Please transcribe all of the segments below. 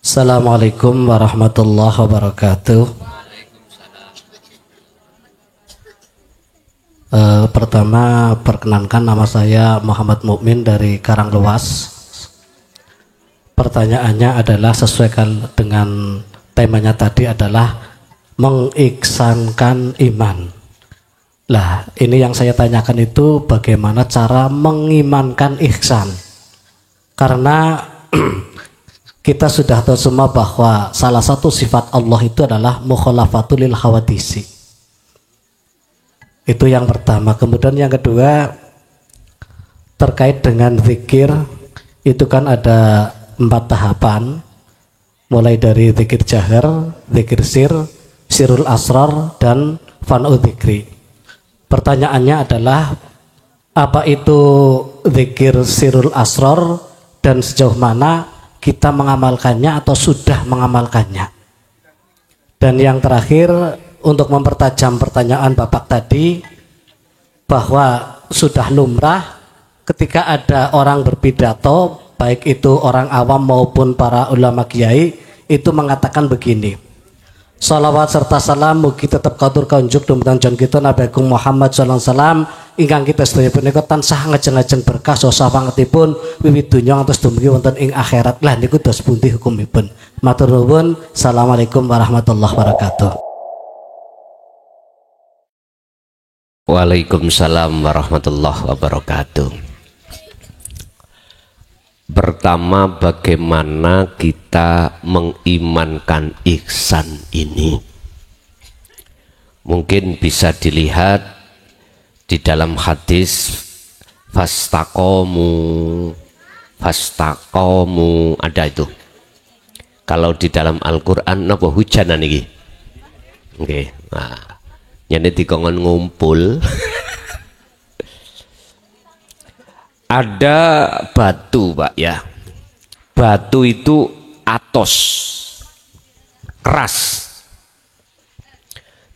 Assalamualaikum warahmatullahi wabarakatuh. Pertama, perkenankan nama saya Muhammad Mukmin dari Karanglewas. Pertanyaannya adalah sesuai dengan temanya tadi adalah mengihsankan iman. Lah, ini yang saya tanyakan itu bagaimana cara mengimankan ihsan. Karena kita sudah tahu semua bahwa salah satu sifat Allah itu adalah mukhalafatul lil hawadisi. Itu yang pertama. Kemudian yang kedua, terkait dengan zikir, itu kan ada 4 tahapan, mulai dari zikir jahar, zikir sir, sirul asrar, dan fan'u dzikri. Pertanyaannya adalah, apa itu zikir sirul asrar dan sejauh mana kita mengamalkannya atau sudah mengamalkannya? Dan yang terakhir, untuk mempertajam pertanyaan Bapak tadi, bahwa sudah lumrah ketika ada orang berpidato, baik itu orang awam maupun para ulama kiai, itu mengatakan begini: salawat serta salam mugi tetap katur kaunjuk dumateng jan kita Nabi Agung Muhammad sallallahu alaihi wasallam ingkang kita sedaya punika tansah ngajeng-ajeng berkah saha pangetipun wiwit donya ngantos dumugi wonten ing akhirat. Lah niku dos pundi hukumipun? Matur nuwun. Assalamualaikum warahmatullahi wabarakatuh. Waalaikumsalam warahmatullahi wabarakatuh. Pertama, bagaimana kita mengimankan ihsan ini? Mungkin bisa dilihat di dalam hadis fastaqomu ada itu. Kalau di dalam Al-Qur'an napa hujanan iki? Nggih. Nah, nyene dikongkon ngumpul. Ada batu, Pak, ya. Batu itu atos, keras.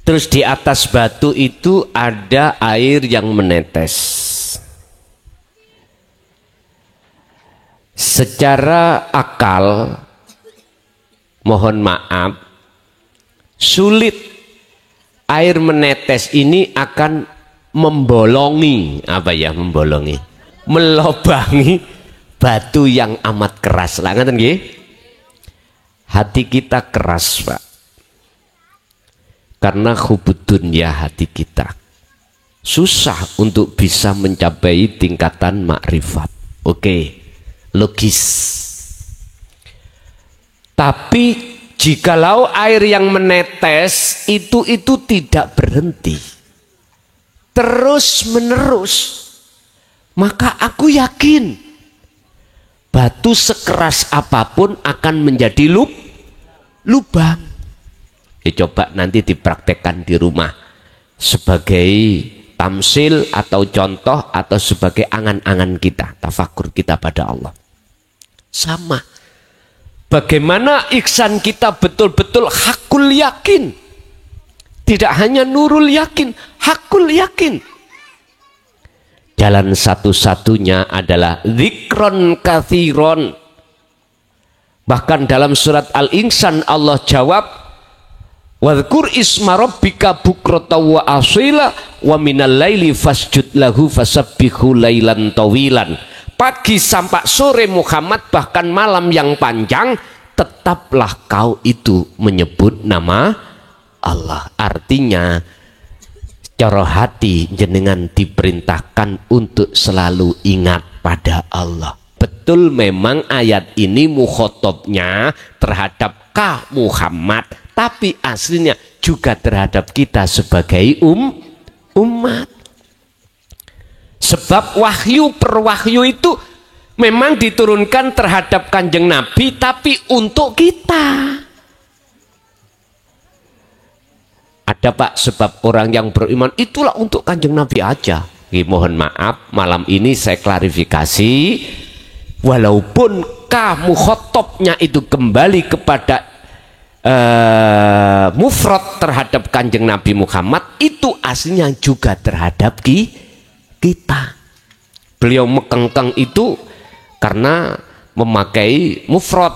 Terus di atas batu itu ada air yang menetes. Secara akal, mohon maaf, sulit air menetes ini akan membolongi, melobangi batu yang amat keras. Lah ngaten nggih? Hati kita keras, Pak. Karena hubud dunya hati kita. Susah untuk bisa mencapai tingkatan makrifat. Oke, logis. Tapi jikalau air yang menetes itu tidak berhenti, terus menerus, maka aku yakin batu sekeras apapun akan menjadi lubang. Coba nanti dipraktekkan di rumah sebagai tamsil atau contoh atau sebagai angan-angan kita, tafakur kita pada Allah. Sama. Bagaimana ihsan kita betul-betul hakul yakin. Tidak hanya nurul yakin, hakul yakin. Jalan satu-satunya adalah zikron kathiron. Bahkan dalam surat Al-Insan Allah jawab, wadhkur isma rabbika bukrata wa asila wa minal laili fasjud lahu fasabbihu lailan tawilan. Pagi sampai sore Muhammad, bahkan malam yang panjang, tetaplah kau itu menyebut nama Allah. Artinya cara hati jenengan diperintahkan untuk selalu ingat pada Allah. Betul, memang ayat ini mukhotobnya terhadap Ka Muhammad, tapi aslinya juga terhadap kita sebagai umat. Sebab wahyu per wahyu itu memang diturunkan terhadap Kanjeng Nabi, tapi untuk kita. Ada, Pak, sebab orang yang beriman itulah untuk Kanjeng Nabi aja. Mohon maaf, malam ini saya klarifikasi, walaupun mukhotobnya itu kembali kepada mufrad terhadap Kanjeng Nabi Muhammad, itu aslinya juga terhadap kita. Beliau mekengkeng itu karena memakai mufrad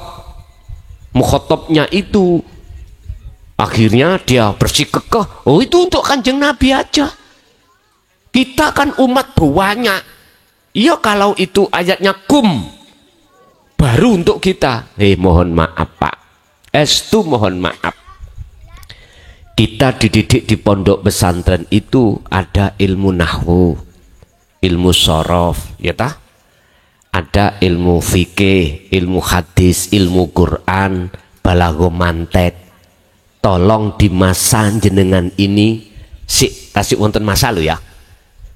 mukhotobnya itu. Akhirnya dia bersikukuh, oh itu untuk kanjeng Nabi aja. Kita kan umat banyak. Iya kalau itu ayatnya kum, baru untuk kita. Mohon maaf Pak, estu mohon maaf. Kita dididik di pondok pesantren itu ada ilmu nahwu, ilmu sorof, ya tah? Ada ilmu fikih, ilmu hadis, ilmu Quran, balaghah mantek. Tolong di masa jenengan ini kasih wonten masa lo ya,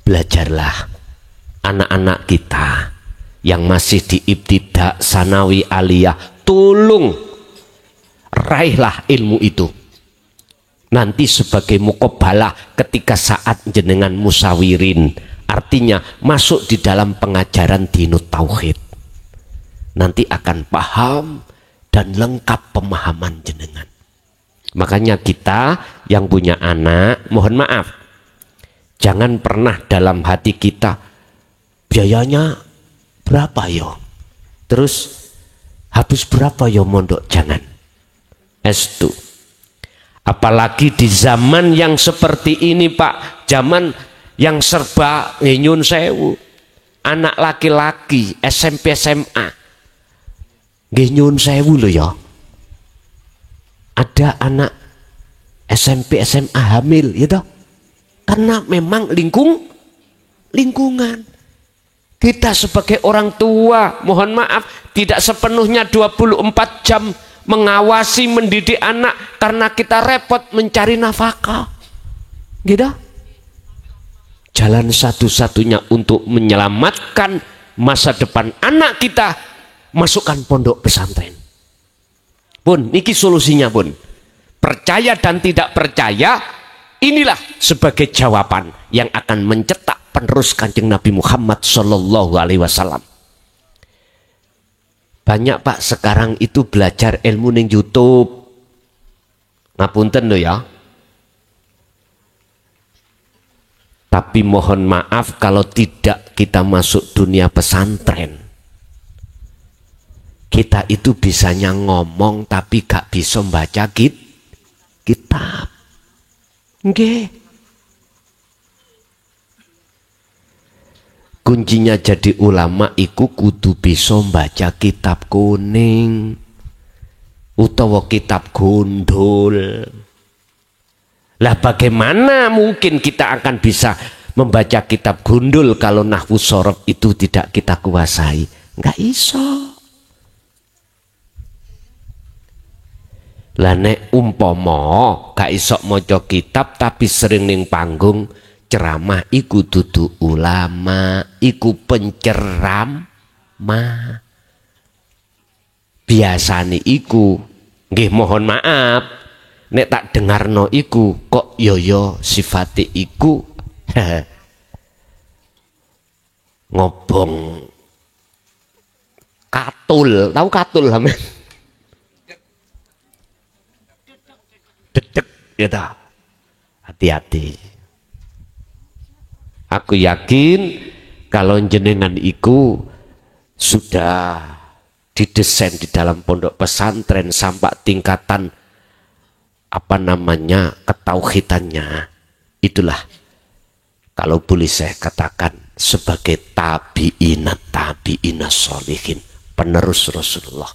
belajarlah anak-anak kita yang masih di ibtidak sanawi aliyah, tolong raihlah ilmu itu nanti sebagai muqabbalah ketika saat jenengan musawirin, artinya masuk di dalam pengajaran dinut tauhid, nanti akan paham dan lengkap pemahaman jenengan. Makanya kita yang punya anak, mohon maaf, jangan pernah dalam hati kita biayanya berapa yo, terus habis berapa yo mondok, jangan. Estu. Apalagi di zaman yang seperti ini Pak, zaman yang serba nyun sewu, anak laki-laki SMP SMA nyun sewu loh ya. Ada anak SMP SMA hamil ya toh, karena memang lingkungan kita sebagai orang tua, mohon maaf, tidak sepenuhnya 24 jam mengawasi mendidik anak karena kita repot mencari nafkah gitu. Jalan satu-satunya untuk menyelamatkan masa depan anak kita, masukkan pondok pesantren. Pun, niki solusinya pun. Percaya dan tidak percaya, inilah sebagai jawaban yang akan mencetak penerus kanjeng Nabi Muhammad Sallallahu Alaihi Wasallam. Banyak Pak sekarang itu belajar ilmu ning YouTube. Ngapunten loh ya. Tapi mohon maaf kalau tidak kita masuk dunia pesantren. Kita itu bisanya ngomong tapi gak bisa baca kitab. Nggih. Kuncinya jadi ulama iku kudu bisa baca kitab kuning utawa kitab gundul. Lah bagaimana mungkin kita akan bisa membaca kitab gundul kalau nahwu sorof itu tidak kita kuasai? Nggak iso. Lah nek umpama gak iso maca kitab tapi sering ning panggung ceramah, iku dudu ulama, iku penceramah. Biasane iku nggih mohon maaf, nek tak dengarno iku kok yo sifate iku ngobong katul, tahu katul sampean? Dedek ya ta. Hati-hati. Aku yakin kalau jenengan iku sudah didesain di dalam pondok pesantren sampai tingkatan apa namanya ketauhidannya, itulah kalau boleh saya katakan sebagai tabi'ina sholihin, penerus Rasulullah.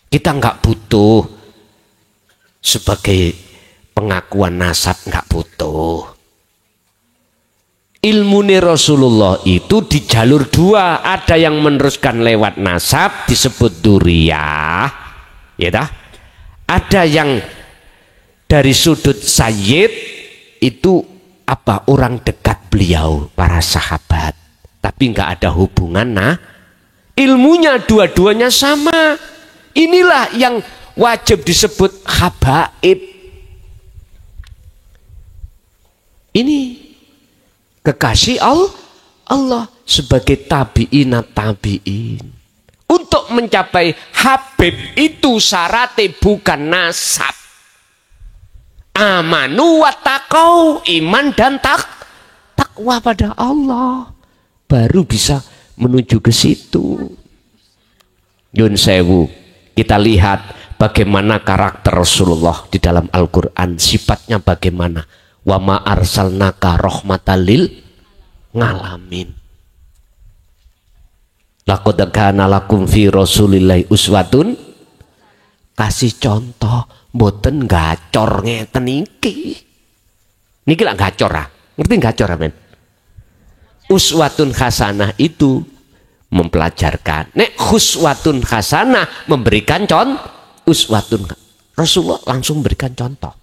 Kita nggak butuh sebagai pengakuan nasab, nggak butuh. Ilmu Rasulullah itu di jalur dua, ada yang meneruskan lewat nasab disebut duriyah, ya dah. Ada yang dari sudut sayyid itu apa, orang dekat beliau, para sahabat, tapi nggak ada hubungan. Nah, ilmunya dua-duanya sama. Inilah yang wajib disebut habaib. Ini kekasih Allah sebagai tabi'in. Untuk mencapai habib itu syaratnya bukan nasab. Amanu wa taqau, iman dan takwa pada Allah, baru bisa menuju ke situ. Yun sewu, kita lihat bagaimana karakter Rasulullah di dalam Al-Quran, sifatnya bagaimana. Wa ma arsalnaka rahmatal lil ngalamin. Laqad kana lakum fi Rasulillahi uswatun, kasih contoh mboten gacor ngeten iki. Niki lak gacor ah. Ngerti gacor amen? Uswatun hasanah itu mempelajarkan. Nek khuswatun hasanah memberikan contoh. Uswatun Rasulullah langsung memberikan contoh.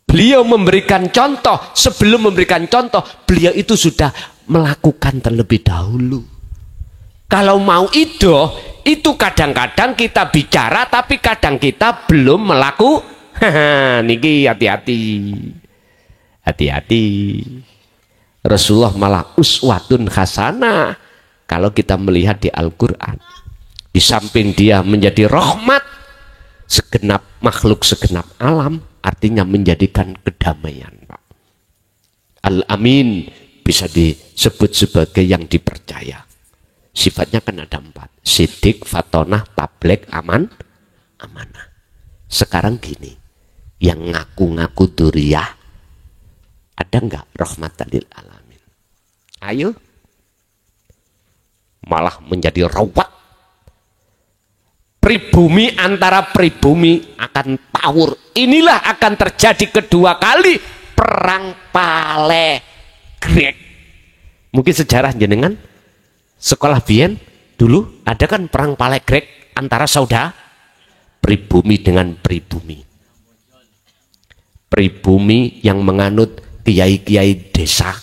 Beliau memberikan contoh, sebelum memberikan contoh beliau itu sudah melakukan terlebih dahulu. Kalau mau itu kadang-kadang kita bicara tapi kadang kita belum melakukan. Niki hati-hati. Hati-hati. Rasulullah malah uswatun hasanah. Kalau kita melihat di Al-Quran, di samping dia menjadi rahmat segenap makhluk, segenap alam, artinya menjadikan kedamaian. Al-Amin bisa disebut sebagai yang dipercaya. Sifatnya kan ada 4. Sidik, fatonah, tablek, amanah. Sekarang gini, yang ngaku-ngaku duriyah, ada enggak rahmatan lil alamin? Ayo. Malah menjadi rawat. Pribumi antara pribumi akan tawur. Inilah akan terjadi kedua kali perang Palegrek. Mungkin sejarah jenengan sekolah biyen dulu ada kan perang Palegrek antara saudara pribumi dengan pribumi. Pribumi yang menganut kiai-kiai desa,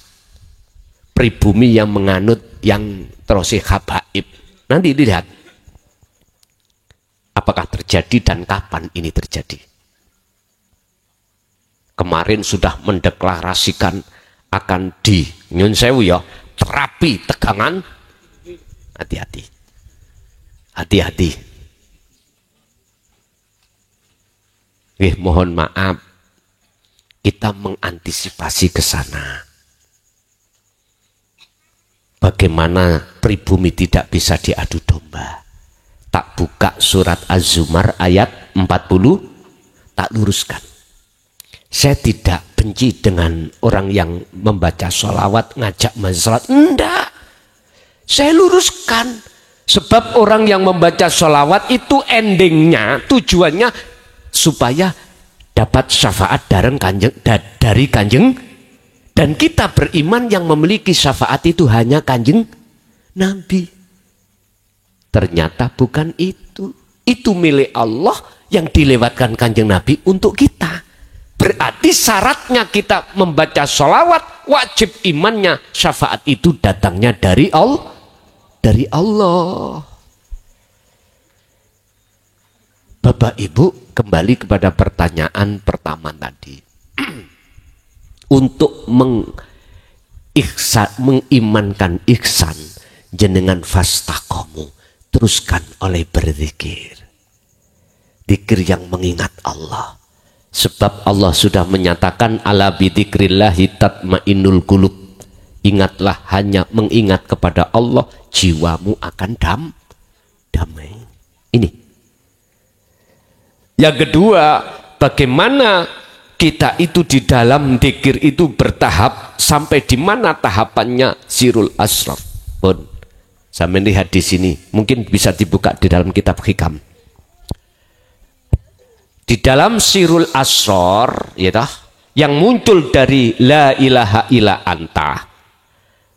pribumi yang menganut yang terusih habaib. Nanti dilihat apakah terjadi dan kapan ini terjadi. Kemarin sudah mendeklarasikan akan di nyun sewu ya, terapi tegangan. Hati-hati. Hati-hati. Mohon maaf, kita mengantisipasi ke sana. Bagaimana pribumi tidak bisa diadu domba. Tak buka surat Az-Zumar ayat 40, tak luruskan. Saya tidak benci dengan orang yang membaca sholawat, ngajak masalah. Enggak. Saya luruskan. Sebab orang yang membaca sholawat itu endingnya, tujuannya supaya dapat syafaat dari kanjeng. Dan kita beriman yang memiliki syafaat itu hanya kanjeng Nabi. Ternyata bukan itu. Itu milik Allah yang dilewatkan kanjeng Nabi untuk kita. Berarti syaratnya kita membaca sholawat, wajib imannya syafaat itu datangnya dari Allah. Dari Allah. Bapak Ibu, kembali kepada pertanyaan pertama tadi. Untuk mengimankan ihsan, jenengan fastaqomu, teruskan oleh berzikir. Zikir yang mengingat Allah. Sebab Allah sudah menyatakan ala bidzikrillahi tatmainnul qulub. Ingatlah, hanya mengingat kepada Allah, jiwamu akan damai. Ini. Yang kedua, bagaimana kita itu di dalam dzikir itu bertahap, sampai di mana tahapannya sirul asraf. Pun saya melihat di sini, mungkin bisa dibuka di dalam kitab Hikam. Di dalam sirul asror, ya toh, yang muncul dari la ilaha illa anta.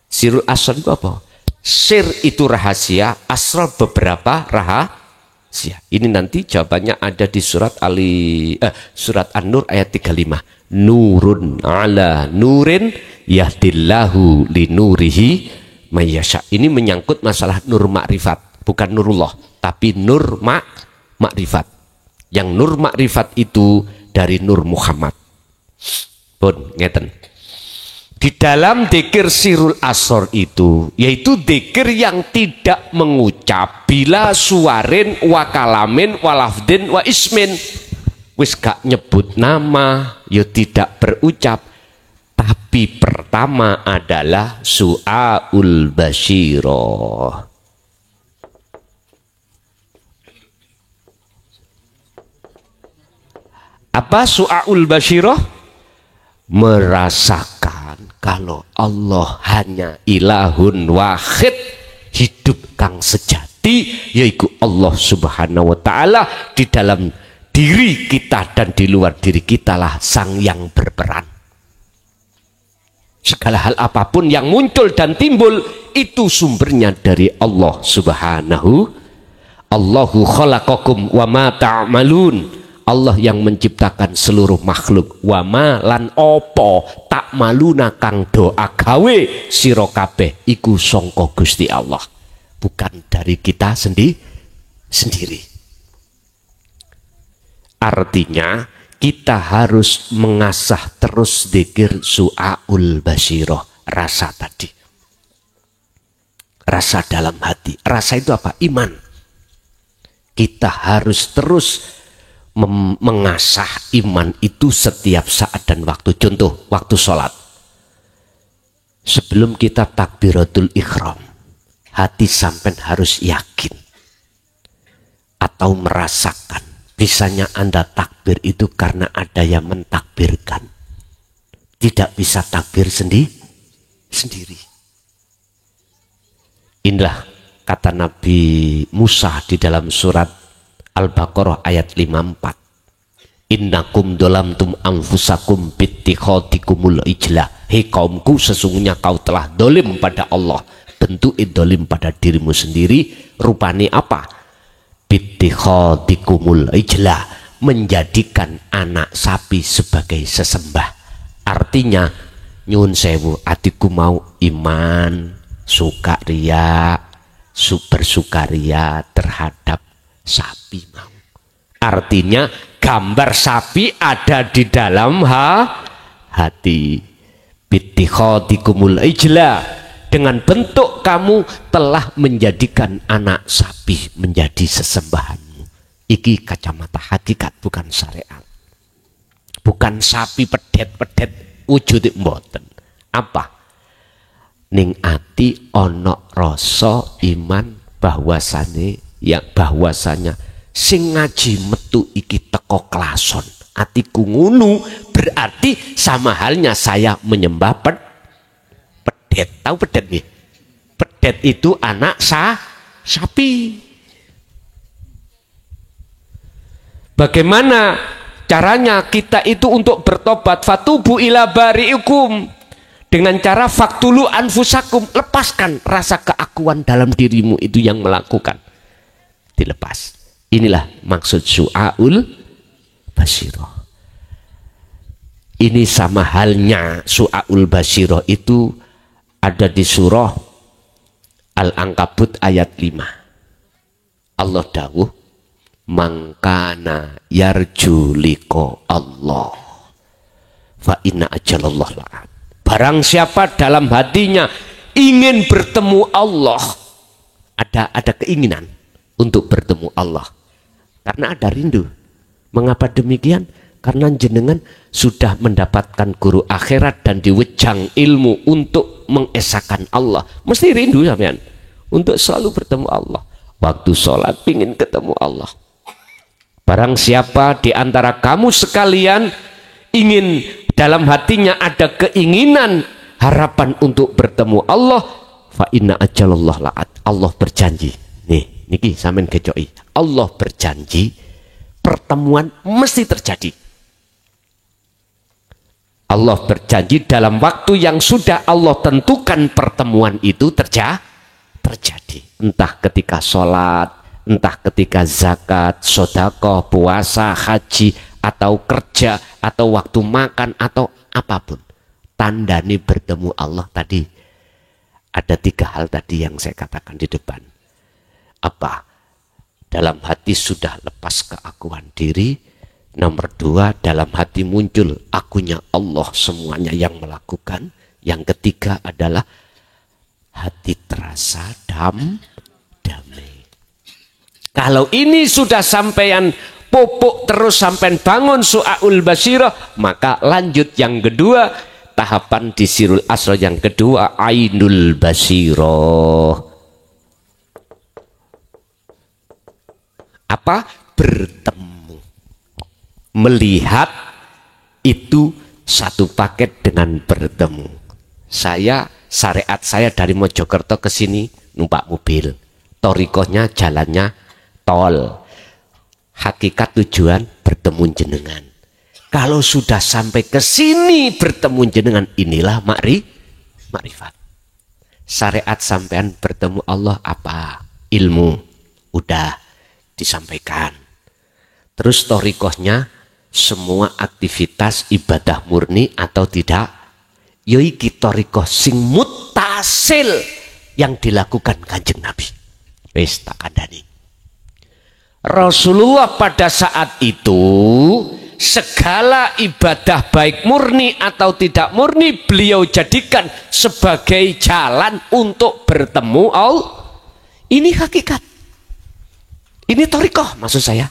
Sirul asror itu apa? Sir itu rahasia, asror beberapa rahasia. Ini nanti jawabannya ada di surat surat An-Nur ayat 35. Nurun ala nurin yahdillahu li nurihi mayyasha. Ini menyangkut masalah nur makrifat, bukan nurullah, tapi nur makrifat. Yang nur makrifat itu dari Nur Muhammad. Pun ngeten. Di dalam dzikir sirul asor itu, yaitu dzikir yang tidak mengucap bila suwarin wa kalamin wa lafdin wa ismin. Wis gak nyebut nama, ya tidak berucap. Tapi pertama adalah su'aul basyirah. Apa su'aul basyirah? Merasakan kalau Allah hanya ilahun wahid, hidup kang sejati, yaitu Allah subhanahu wa ta'ala. Di dalam diri kita dan di luar diri kita lah sang yang berperan. Segala hal apapun yang muncul dan timbul itu sumbernya dari Allah subhanahu. Allahu khalaqakum wa ma ta'malun. Allah yang menciptakan seluruh makhluk. Wa ma lan opo tak maluna kang doa gawe sira kabeh iku sangka Gusti Allah, bukan dari kita sendiri. Artinya kita harus mengasah terus zikir su'aul basyirah, rasa tadi, rasa dalam hati. Rasa itu apa? Iman. Kita harus terus mengasah iman itu setiap saat dan waktu. Contoh, waktu sholat. Sebelum kita takbiratul ihram, hati sampai harus yakin atau merasakan. Bisanya Anda takbir itu karena ada yang mentakbirkan. Tidak bisa takbir sendiri. Inilah kata Nabi Musa di dalam surat Al-Baqarah ayat 54. Innakum dolamtum anfusakum bittikhadikumul ijlah. Hei kaumku, sesungguhnya kau telah dolim pada Allah. Bentuk dolim pada dirimu sendiri. Rupanya apa? Bittikhadikumul ijlah, menjadikan anak sapi sebagai sesembah. Artinya nyun sewu, atiku mau iman, sukaria, bersukaria terhadap sapi mau. Artinya gambar sapi ada di dalam hati. Bittikhadikumul ijlah, dengan bentuk kamu telah menjadikan anak sapi menjadi sesembahanmu. Iki kacamata hakikat, bukan syariat. Bukan sapi pedet-pedet wujud mboten. Apa? Ning ati ono rasa iman bahwasanya sing ngaji metu iki teko klason. Atiku ngunu, berarti sama halnya saya menyembah pedet. Tahu pedet nih? Pedet itu anak sapi. Bagaimana caranya kita itu untuk bertobat? Fatubu ila bari'ikum, dengan cara faktulu anfusakum, lepaskan rasa keakuan dalam dirimu itu yang melakukan, dilepas. Inilah maksud su'aul basyirah. Ini sama halnya su'aul basyirah itu ada di surah Al-Ankabut ayat 5. Allah dawuh, mangkana yarju liqa Allah fa inna ajalallah la'at. Barang siapa dalam hatinya ingin bertemu Allah, ada keinginan untuk bertemu Allah, karena ada rindu. Mengapa demikian? Karena jenengan sudah mendapatkan guru akhirat dan diwejang ilmu untuk mengesahkan Allah. Mesti rindu sampean untuk selalu bertemu Allah. Waktu sholat pingin ketemu Allah. Barang siapa di antara kamu sekalian ingin, dalam hatinya ada keinginan, harapan untuk bertemu Allah, fa inna ajalallah la'at. Allah berjanji. Nih, niki sampean kecoi. Allah berjanji pertemuan mesti terjadi. Allah berjanji dalam waktu yang sudah Allah tentukan pertemuan itu terjadi. Entah ketika sholat, entah ketika zakat, sedekah, puasa, haji, atau kerja, atau waktu makan, atau apapun. Tandanya bertemu Allah tadi. Ada 3 hal tadi yang saya katakan di depan. Apa? Dalam hati sudah lepas keakuan diri. Nomor 2, dalam hati muncul akunya Allah semuanya yang melakukan. Yang ketiga adalah hati terasa damai. Kalau ini sudah sampean pupuk terus sampean bangun su'aul basyirah, maka lanjut yang kedua, tahapan di sirul asra yang kedua, ainul basyirah. Apa? Bertemu. Melihat itu satu paket dengan bertemu. Syariat saya dari Mojokerto ke sini numpak mobil. Torikohnya jalannya tol. Hakikat tujuan bertemu jenengan. Kalau sudah sampai ke sini bertemu jenengan, inilah makrifat. Syariat sampean bertemu Allah apa? Ilmu. Udah disampaikan. Terus torikohnya semua aktivitas ibadah murni atau tidak? Yoiki torikoh sing mutasil yang dilakukan Kanjeng Nabi. Wis tak kandhani. Rasulullah pada saat itu segala ibadah baik murni atau tidak murni beliau jadikan sebagai jalan untuk bertemu Allah. Ini hakikat. Ini torikoh maksud saya.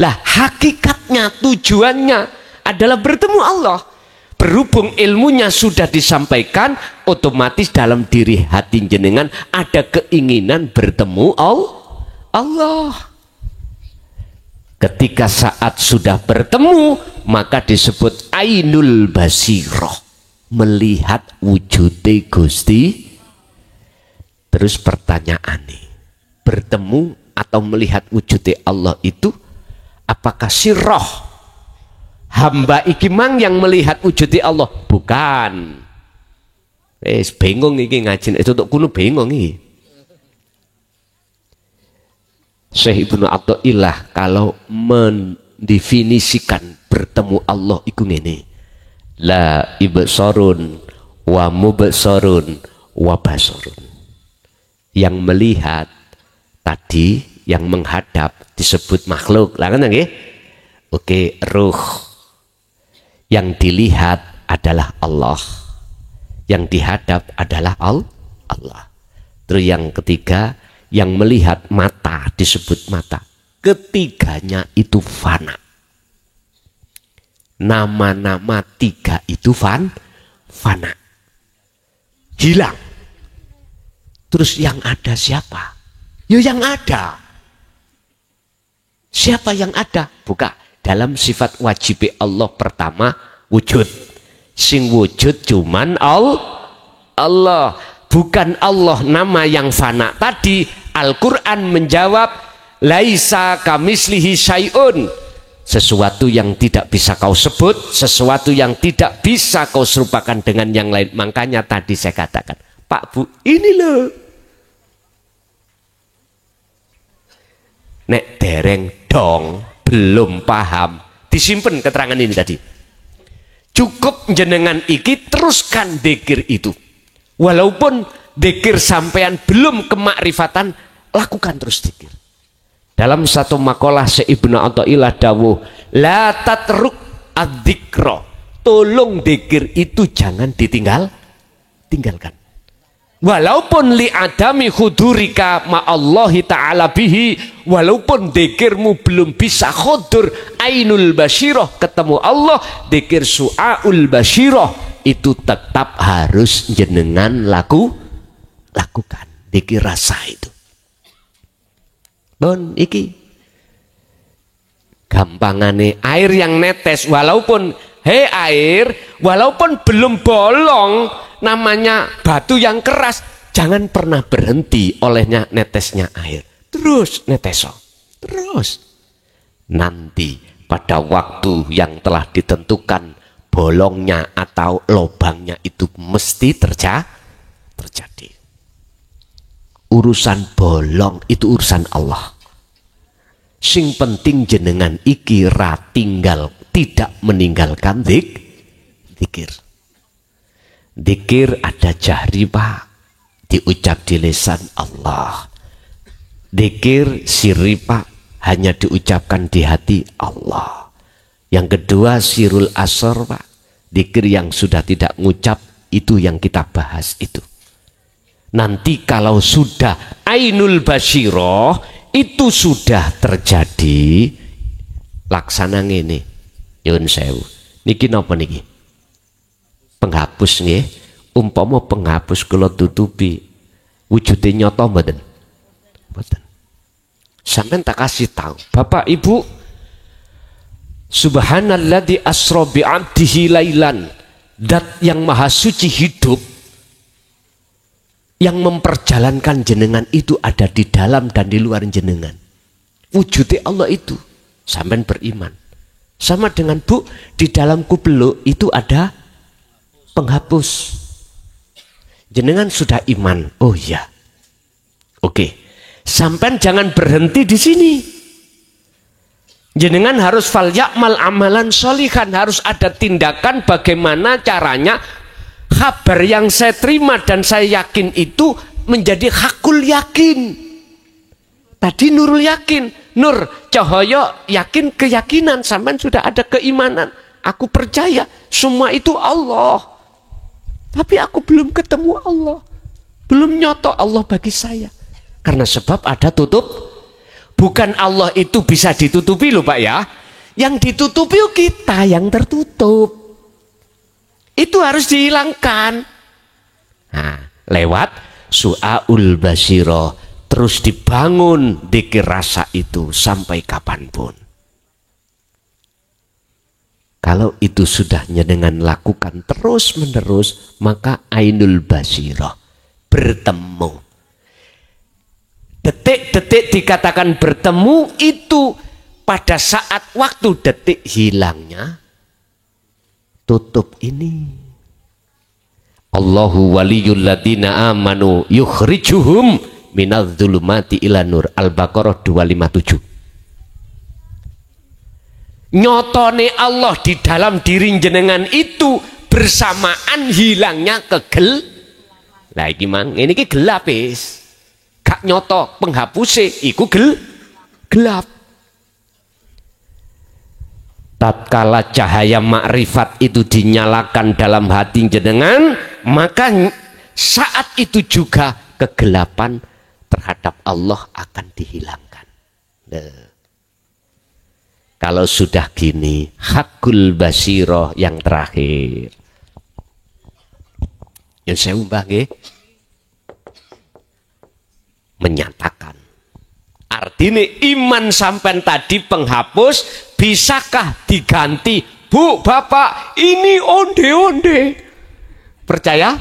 Lah hakikatnya tujuannya adalah bertemu Allah. Berhubung ilmunya sudah disampaikan, otomatis dalam diri hati jenengan ada keinginan bertemu Allah. Ketika saat sudah bertemu, maka disebut ainul basiroh, melihat wujudnya Gusti. Terus pertanyaan nih, bertemu atau melihat wujudnya Allah itu apakah sirroh? Hamba iki mang yang melihat wujudnya Allah? Bukan. Bingung iki ngajin itu untuk kuno bingung iki. Syekh Ibnu Athaillah kalau mendefinisikan bertemu Allah iku ngene. La ibsarun wa mubsarun wa basarun. Yang melihat tadi, yang menghadap disebut makhluk. Lah kan nggih? Oke, ruh. Yang dilihat adalah Allah. Yang dihadap adalah Allah. Terus yang ketiga, yang melihat mata disebut mata. Ketiganya itu fana. Nama-nama tiga itu fana. Hilang. Terus yang ada siapa? Ya yang ada. Siapa yang ada? Buka. Dalam sifat wajib Allah pertama wujud. Sing wujud cuman Allah. Bukan Allah nama yang fana tadi. Al-Quran menjawab laisa kamislihi syai'un, sesuatu yang tidak bisa kau sebut, sesuatu yang tidak bisa kau serupakan dengan yang lain. Makanya tadi saya katakan, Pak Bu, ini loh nek dereng dong belum paham, disimpan keterangan ini tadi. Cukup jenengan iki teruskan dzikir itu. Walaupun dzikir sampean belum kemakrifatan, lakukan terus dzikir. Dalam satu makalah Syekh Ibnu Athaillah dawuh, la tatruk adzikra. Tolong dzikir itu jangan tinggalkan. Walaupun li adami hudurika ma'allahi ta'ala bihi, walaupun dzikirmu belum bisa khudur ainul basyirah ketemu Allah, dzikir su'aul basyirah itu tetap harus jenengan lakukan. Dzikir rasa itu. Don iki gampangane air yang netes, walaupun air walaupun belum bolong, namanya batu yang keras, jangan pernah berhenti olehnya netesnya air. Terus neteso. Terus. Nanti pada waktu yang telah ditentukan, bolongnya atau lobangnya itu mesti terjadi. Urusan bolong itu urusan Allah. Sing penting jenengan iki ra tinggal, tidak meninggalkan dzikir. Dzikir ada jahri Pak, diucap di lisan Allah. Dzikir sirri Pak, hanya diucapkan di hati Allah. Yang kedua sirul asor Pak, dzikir yang sudah tidak ngucap, itu yang kita bahas itu. Nanti kalau sudah ainul basyirah itu sudah terjadi, laksana ngene. Yun sewu. Niki napa niki? Penghapus nggih. Umpama penghapus kula tutupi, wujude nyata mboten? Mboten. Sampeyan tak kasih tahu, Bapak Ibu, Subhanalladzi asra bi 'abdihi lailan. Dat yang maha suci hidup yang memperjalankan jenengan itu ada di dalam dan di luar jenengan. Wujudnya Allah itu sampean beriman. Sama dengan Bu, di dalam kubeluk itu ada penghapus. Jenengan sudah iman. Oh ya. Oke. Sampean jangan berhenti di sini. Jenengan harus fal ya'mal amalan sholihan, harus ada tindakan bagaimana caranya kabar yang saya terima dan saya yakin itu menjadi hakul yakin. Tadi nurul yakin, nur cahaya yakin, keyakinan, sampean sudah ada keimanan. Aku percaya semua itu Allah. Tapi aku belum ketemu Allah. Belum nyoto Allah bagi saya. Karena sebab ada tutup. Bukan Allah itu bisa ditutupi loh Pak ya. Yang ditutupi kita yang tertutup. Itu harus dihilangkan. Nah, lewat su'aul basiro. Terus dibangun dzikir rasa itu sampai kapanpun. Kalau itu sudah dengan lakukan terus menerus, maka ainul basiro. Bertemu. Detik-detik dikatakan bertemu itu pada saat waktu detik hilangnya tutup ini. Allahu waliyul ladina amanu yukhrijuhum minadz zulumati ila nur. Al-Baqarah 257. Nyotone Allah di dalam diri jenengan itu bersamaan hilangnya kegel. Lah iki mang ini ki gelap wis. Gak nyoto penghapuse iku gelap. Tatkala cahaya makrifat itu dinyalakan dalam hati jenengan, maka saat itu juga kegelapan terhadap Allah akan dihilangkan. Kalau sudah gini, hakul basiroh yang terakhir. Yang saya ubah menyatakan. Artinya iman sampai tadi penghapus, bisakah diganti? Bu, Bapak, ini onde-onde. Percaya?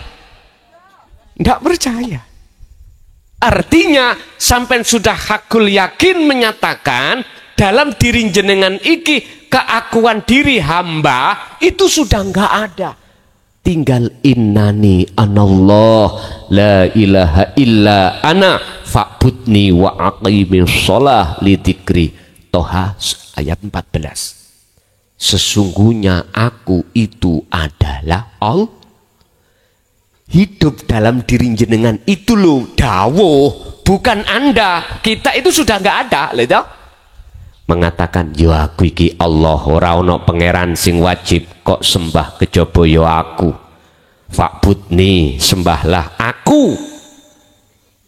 Tidak percaya. Artinya sampai sudah hakul yakin menyatakan dalam diri jenengan iki keakuan diri hamba itu sudah enggak ada. Tinggal innani anallah la ilaha illa ana fa'budni wa aqimis shalah li dzikri. Toha ayat 14. Sesungguhnya aku itu adalah Allah. Hidup dalam diri jenengan itu loh dawuh, bukan Anda. Kita itu sudah enggak ada, lihat. Mengatakan yo aku iki Allah, ora ono pangeran sing wajib kok sembah kejaba yo aku. Fa'budni, sembahlah aku.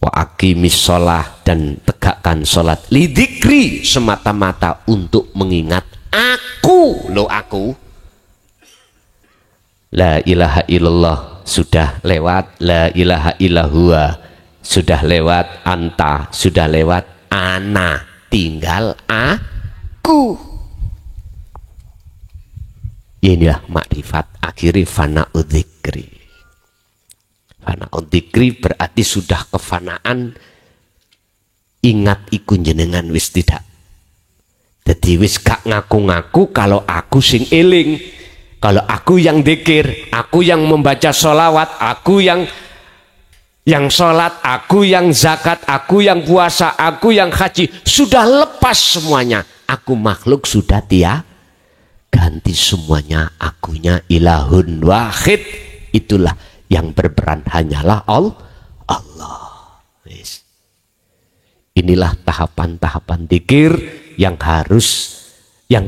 Wa aqimis shalah, dan tegakkan salat. Lidzikri, semata-mata untuk mengingat aku, lo aku. La ilaha illallah sudah lewat, la ilaha illallah sudah lewat, anta sudah lewat, ana tinggal aku. Inilah makrifat akhiri fana udzikri. Fana udzikri berarti sudah kefanaan, ingat ikun jenengan wis tidak. Jadi wis gak ngaku-ngaku kalau aku sing eling, kalau aku yang dzikir, aku yang membaca sholawat, aku yang sholat, aku yang zakat, aku yang puasa, aku yang haji, sudah lepas semuanya. Aku makhluk sudah ganti semuanya, akunya ilahun wahid. Itulah yang berperan hanyalah Allah. Inilah tahapan-tahapan dzikir yang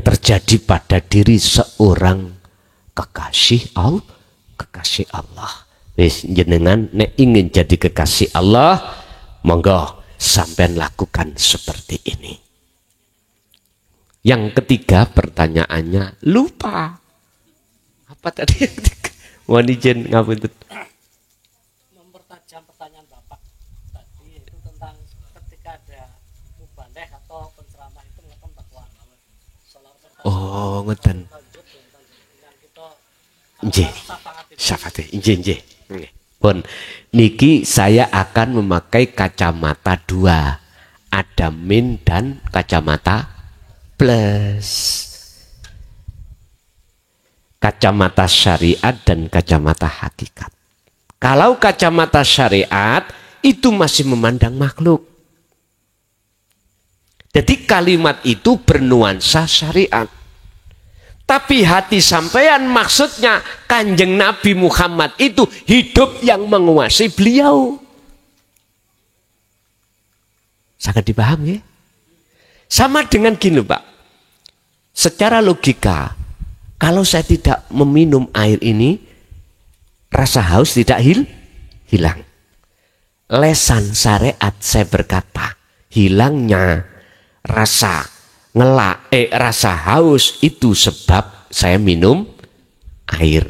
terjadi pada diri seorang kekasih Allah. Wis jenengan nek ingin jadi kekasih Allah, monggo sampean lakukan seperti ini. Yang ketiga pertanyaannya lupa. Apa tadi? Mohon izin ngapunten. Mempertajam pertanyaan Bapak tadi itu tentang ketika ada mubaleh atau penceramah itu melakukan bahwa sholat Oh, ngoten. Nggih. Syafate. Nggih. Pun niki saya akan memakai kacamata 2. Ada min dan kacamata plus. Kacamata syariat dan kacamata hakikat. Kalau kacamata syariat itu masih memandang makhluk. Jadi kalimat itu bernuansa syariat. Tapi hati sampean maksudnya Kanjeng Nabi Muhammad itu hidup yang menguasai beliau. Sangat dipahami ya? Sama dengan gini Pak. Secara logika, kalau saya tidak meminum air ini, rasa haus tidak hilang. Lesan syariat saya berkata, hilangnya rasa rasa haus itu sebab saya minum air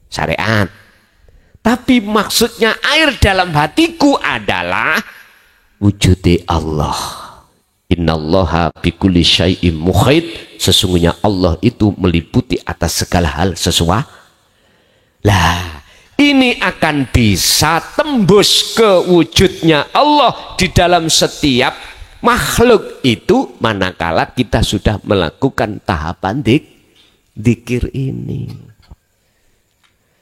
syariat. Tapi maksudnya air dalam hatiku adalah wujudi Allah. Innallaha bikulli syai'im muhit. Sesungguhnya Allah itu meliputi atas segala hal sesuatu. Lah, ini akan bisa tembus ke wujudnya Allah di dalam setiap makhluk itu manakala kita sudah melakukan tahapan dzikir ini.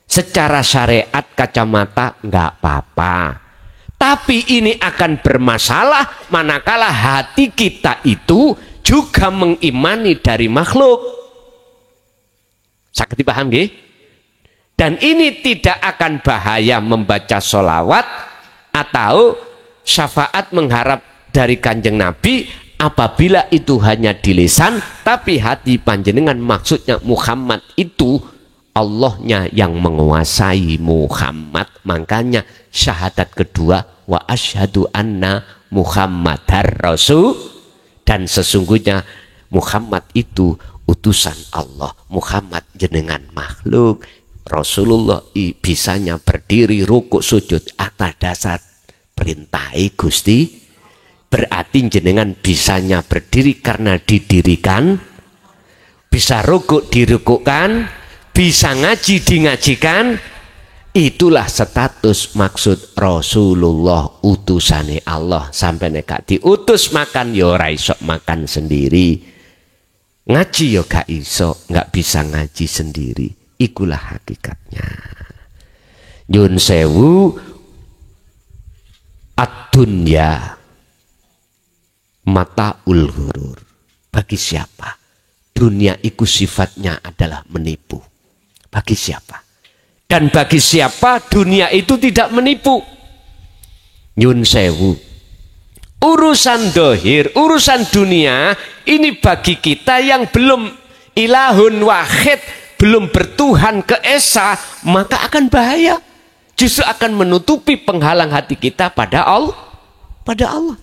Secara syariat kacamata nggak apa-apa. Tapi ini akan bermasalah manakala hati kita itu juga mengimani dari makhluk. Sakit dipaham nggih? Dan ini tidak akan bahaya membaca sholawat atau syafaat mengharap dari Kanjeng Nabi apabila itu hanya di lisan, tapi hati panjenengan maksudnya Muhammad itu Allahnya yang menguasai Muhammad. Makanya syahadat kedua, wa asyhadu anna Muhammadar Rasul, dan sesungguhnya Muhammad itu utusan Allah. Muhammad jenengan makhluk. Rasulullah bisanya berdiri rukuk sujud atas dasar perintahi Gusti. Berarti jenengan bisanya berdiri karena didirikan, bisa rukuk dirukukkan, bisa ngaji dingajikan. Itulah status maksud Rasulullah utusane Allah. Sampai nek diutus makan yo ora iso makan sendiri, ngaji yo gak iso, gak bisa ngaji sendiri. Ikulah hakikatnya. Nyun sewu, ad-dunya mataul ghurur. Bagi siapa dunia itu sifatnya adalah menipu? Bagi siapa? Dan bagi siapa dunia itu tidak menipu? Nyun sewu, urusan dohir, urusan dunia ini bagi kita yang belum ilahun wahid, belum bertuhan ke esa, maka akan bahaya. Justru akan menutupi penghalang hati kita pada Allah.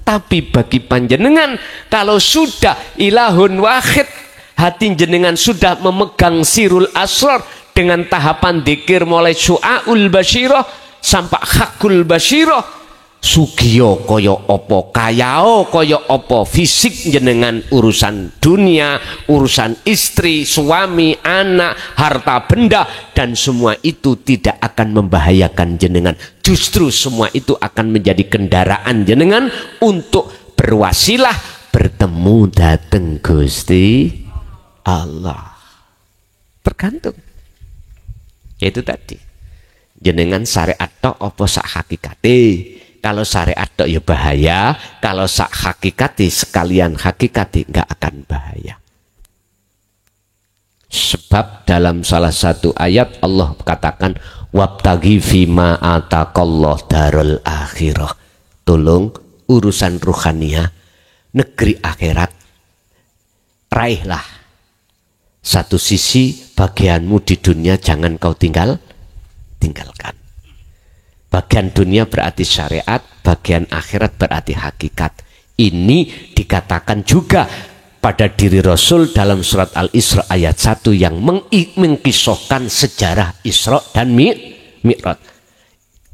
Tapi bagi panjenengan, kalau sudah ilahun wahid, hati jenengan sudah memegang sirul asrar dengan tahapan dzikir mulai syu'aul basyirah sampai hakul basyirah, sugiyo koyo opo, kayao koyo opo, fisik jenengan urusan dunia, urusan istri, suami, anak, harta benda, dan semua itu tidak akan membahayakan jenengan. Justru semua itu akan menjadi kendaraan jenengan untuk berwasilah bertemu dateng Gusti Allah. Tergantung. Yaitu tadi, jenengan syariat tok opo sak hakikate. Kalau syariat tok ya bahaya, kalau sak hakikati sekalian hakikati nggak akan bahaya. Sebab dalam salah satu ayat Allah katakan wabtaghi fima ataqallah darul akhirah. Tolong urusan ruhania, negeri akhirat, raihlah. Satu sisi bagianmu di dunia jangan kau tinggalkan. Bagian dunia berarti syariat, bagian akhirat berarti hakikat. Ini dikatakan juga pada diri Rasul dalam surat Al-Isra ayat 1 yang mengkisahkan sejarah Isra dan Mi'raj.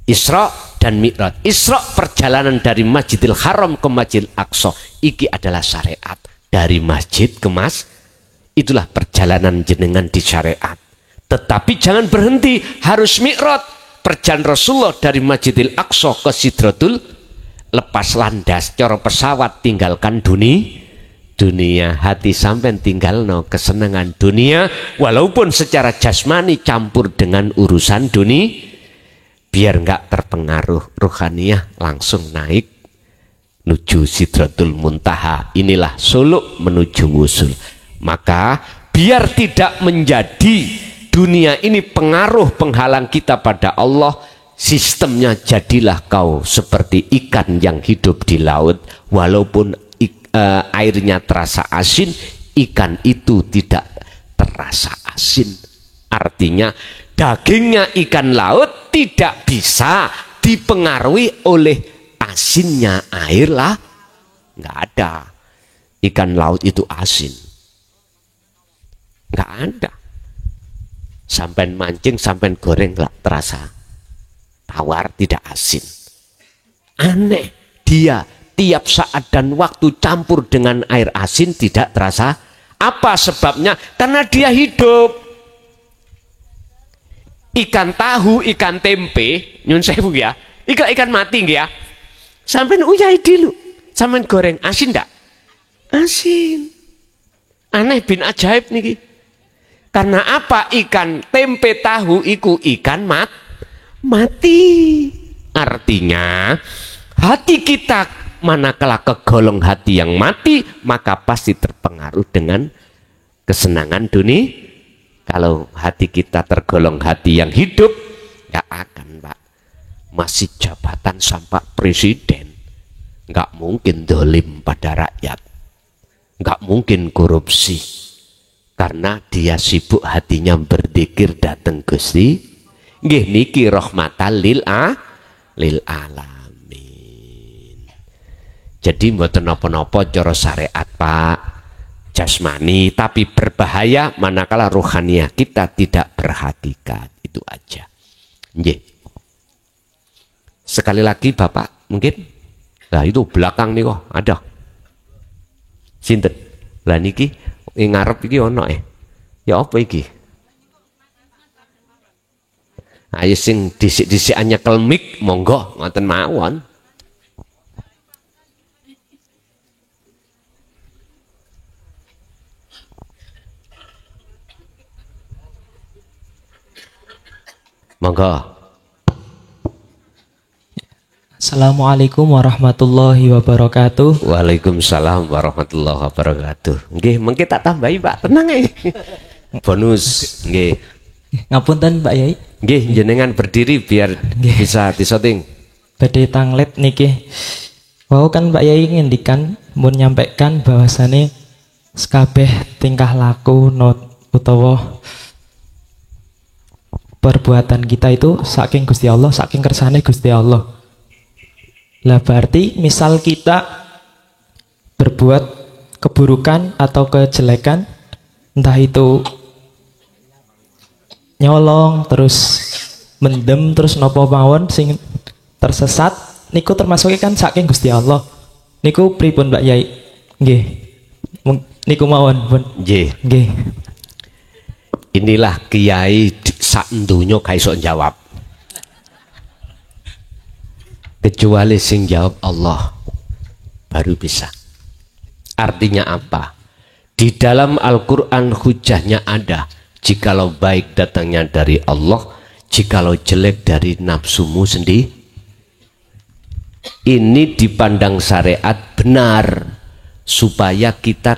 Isra dan Mi'raj. Isra perjalanan dari Masjidil Haram ke Masjidil Aqsa. Iki adalah syariat. Dari masjid ke Itulah perjalanan jenengan di syariat. Tetapi jangan berhenti, harus mi'raj. Perjalanan Rasulullah dari Masjidil Aqsa ke Sidratul, lepas landas cara pesawat, tinggalkan dunia, hati sampai tinggal no kesenangan dunia, walaupun secara jasmani campur dengan urusan dunia, biar nggak terpengaruh ruhaniyah, langsung naik menuju Sidratul Muntaha. Inilah suluk menuju wusul. Maka biar tidak menjadi dunia ini pengaruh penghalang kita pada Allah, sistemnya jadilah kau seperti ikan yang hidup di laut, walaupun airnya terasa asin, ikan itu tidak terasa asin. Artinya dagingnya ikan laut tidak bisa dipengaruhi oleh asinnya air lah. Nggak ada. Ikan laut itu asin. Nggak ada. Sampai mancing, sampai goreng nggak terasa tawar, tidak asin. Aneh, dia tiap saat dan waktu campur dengan air asin tidak terasa. Apa sebabnya? Karena dia hidup. Ikan tahu, ikan tempe, nyun sewu ya, ikan mati ya. Sampai uyai dulu, sampai goreng asin enggak? Asin. Aneh bin ajaib nih. Karena apa? Ikan tempe tahu iku ikan mati. Artinya hati kita manakala kegolong hati yang mati, maka pasti terpengaruh dengan kesenangan dunia. Kalau hati kita tergolong hati yang hidup, nggak akan, Pak. Masih jabatan sampai presiden, nggak mungkin dolim pada rakyat, nggak mungkin korupsi, karena dia sibuk hatinya berzikir dateng Gusti. Nggih niki rahmatan lil alamin. Jadi mboten napa-napa cara syariat, Pak, jasmani, tapi berbahaya manakala rohaniah kita tidak berhakikat. Itu aja. Nggih. Sekali lagi Bapak mungkin. Nah itu belakang nih kok ada. Sinten? Lah niki ngarep iki ono ya apa iki? Ayo sing disik-disikannya kelmik monggo ngoten mawon. Monggo. Assalamualaikum warahmatullahi wabarakatuh. Waalaikumsalam warahmatullahi wabarakatuh. Nggih, mengki tak tambahi, Pak. Tenang ae. Bonus nggih. Ngapunten Pak Yai. Nggih, jenengan berdiri biar bisa disoting. Badhe tanglet niki. Wau kan Pak Yai ngendikan mun nyampaikan bahwasane sekabeh tingkah laku utawa perbuatan kita itu saking Gusti Allah, saking kersane Gusti Allah. Lah berarti misal kita berbuat keburukan atau kejelekan, entah itu nyolong, terus mendem, terus nopo mawon sing tersesat, niku termasuknya kan saking Gusti Allah. Niku pripun Mbak Yai? Nggih. Niku mawon pun. Nggih. Nggih. Inilah kiai sak donya gak iso jawab. Kecuali sing jawab Allah baru bisa. Artinya apa? Di dalam Al-Quran hujahnya ada. Jikalau baik datangnya dari Allah, jikalau jelek dari nafsumu sendiri. Ini dipandang syariat benar, supaya kita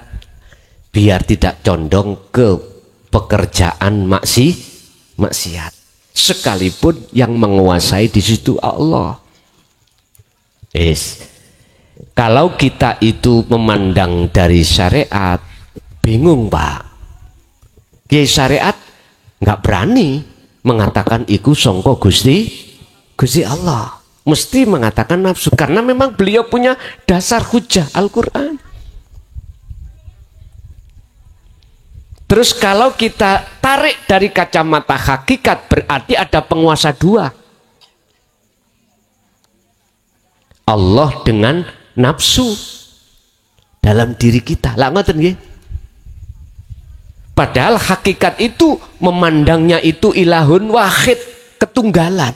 biar tidak condong ke pekerjaan maksiat. Sekalipun yang menguasai di situ Allah. Kalau kita itu memandang dari syariat, bingung Pak. Kiai syariat nggak berani mengatakan iku songko Gusti Allah. Mesti mengatakan nafsu, karena memang beliau punya dasar hujah Al-Quran. Terus kalau kita tarik dari kacamata hakikat, berarti ada penguasa dua. Allah dengan nafsu dalam diri kita. Lah ngoten nggih. Padahal hakikat itu memandangnya itu ilahun wahid, ketunggalan.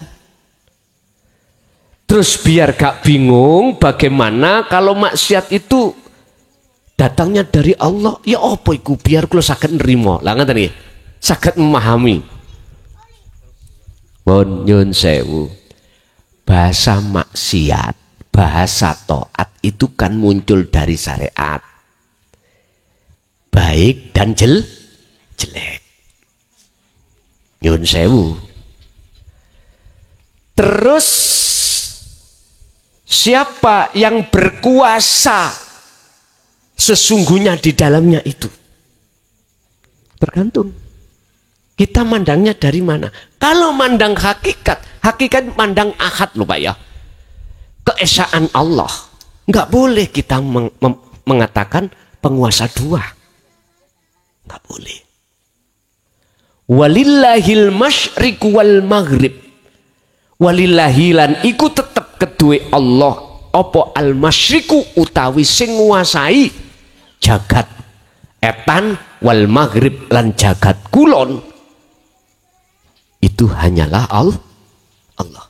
Terus biar gak bingung bagaimana kalau maksiat itu datangnya dari Allah, ya apa iku biar kula saged nrimo. Lah ngoten nggih. Saged memahami. Pun nyun sewu. Bahasa maksiat, bahasa taat itu kan muncul dari syariat. Baik dan jelek. Nyun sewu. Terus siapa yang berkuasa sesungguhnya di dalamnya itu? Tergantung. Kita mandangnya dari mana? Kalau mandang hakikat, hakikat mandang ahad loh Pak ya. Keesaan Allah. Nggak boleh kita mengatakan penguasa dua. Nggak boleh. Walillahil masyriq wal maghrib. Walillahilan iku tetap kedue Allah apa al masyriku utawi sing nguasai jagat etan wal maghrib lan jagat kulon itu hanyalah Allah.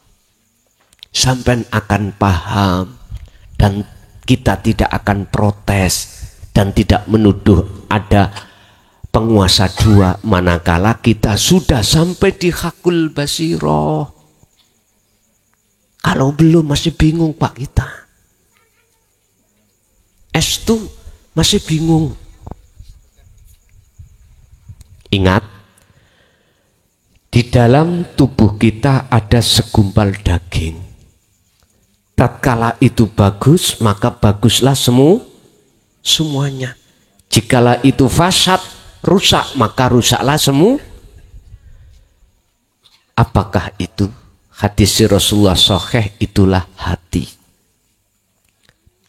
Sampai akan paham dan kita tidak akan protes dan tidak menuduh ada penguasa dua manakala kita sudah sampai di hakul basiroh. Kalau belum masih bingung Pak kita. Estu masih bingung. Ingat, di dalam tubuh kita ada segumpal daging. Tatkala itu bagus, maka baguslah semuanya. Jikalau itu fasad, rusak, maka rusaklah semua. Apakah itu? Hadis Rasulullah sahih itulah hati.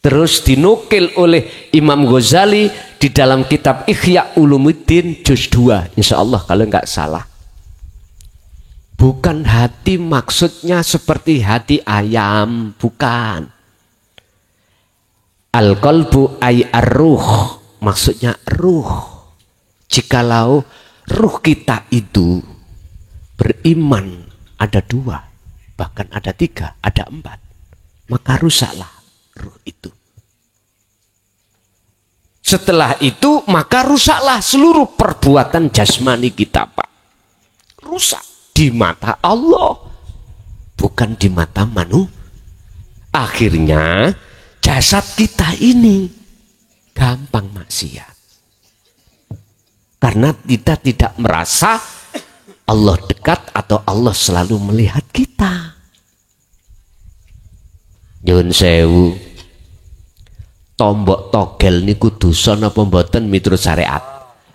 Terus dinukil oleh Imam Ghazali di dalam kitab Ihya Ulumuddin juz 2 insyaallah kalau nggak salah. Bukan hati maksudnya seperti hati ayam, bukan. Al-qalbu ay ar-ruh, maksudnya ruh. Jikalau ruh kita itu beriman ada dua, bahkan ada tiga, ada empat, maka rusaklah ruh itu. Setelah itu maka rusaklah seluruh perbuatan jasmani kita Pak. Rusak di mata Allah, bukan di mata manusia. Akhirnya jasad kita ini gampang maksiat. Karena kita tidak merasa Allah dekat atau Allah selalu melihat kita. Nyun sewu. Tombok togel niku dosa napa mboten miturut syariat?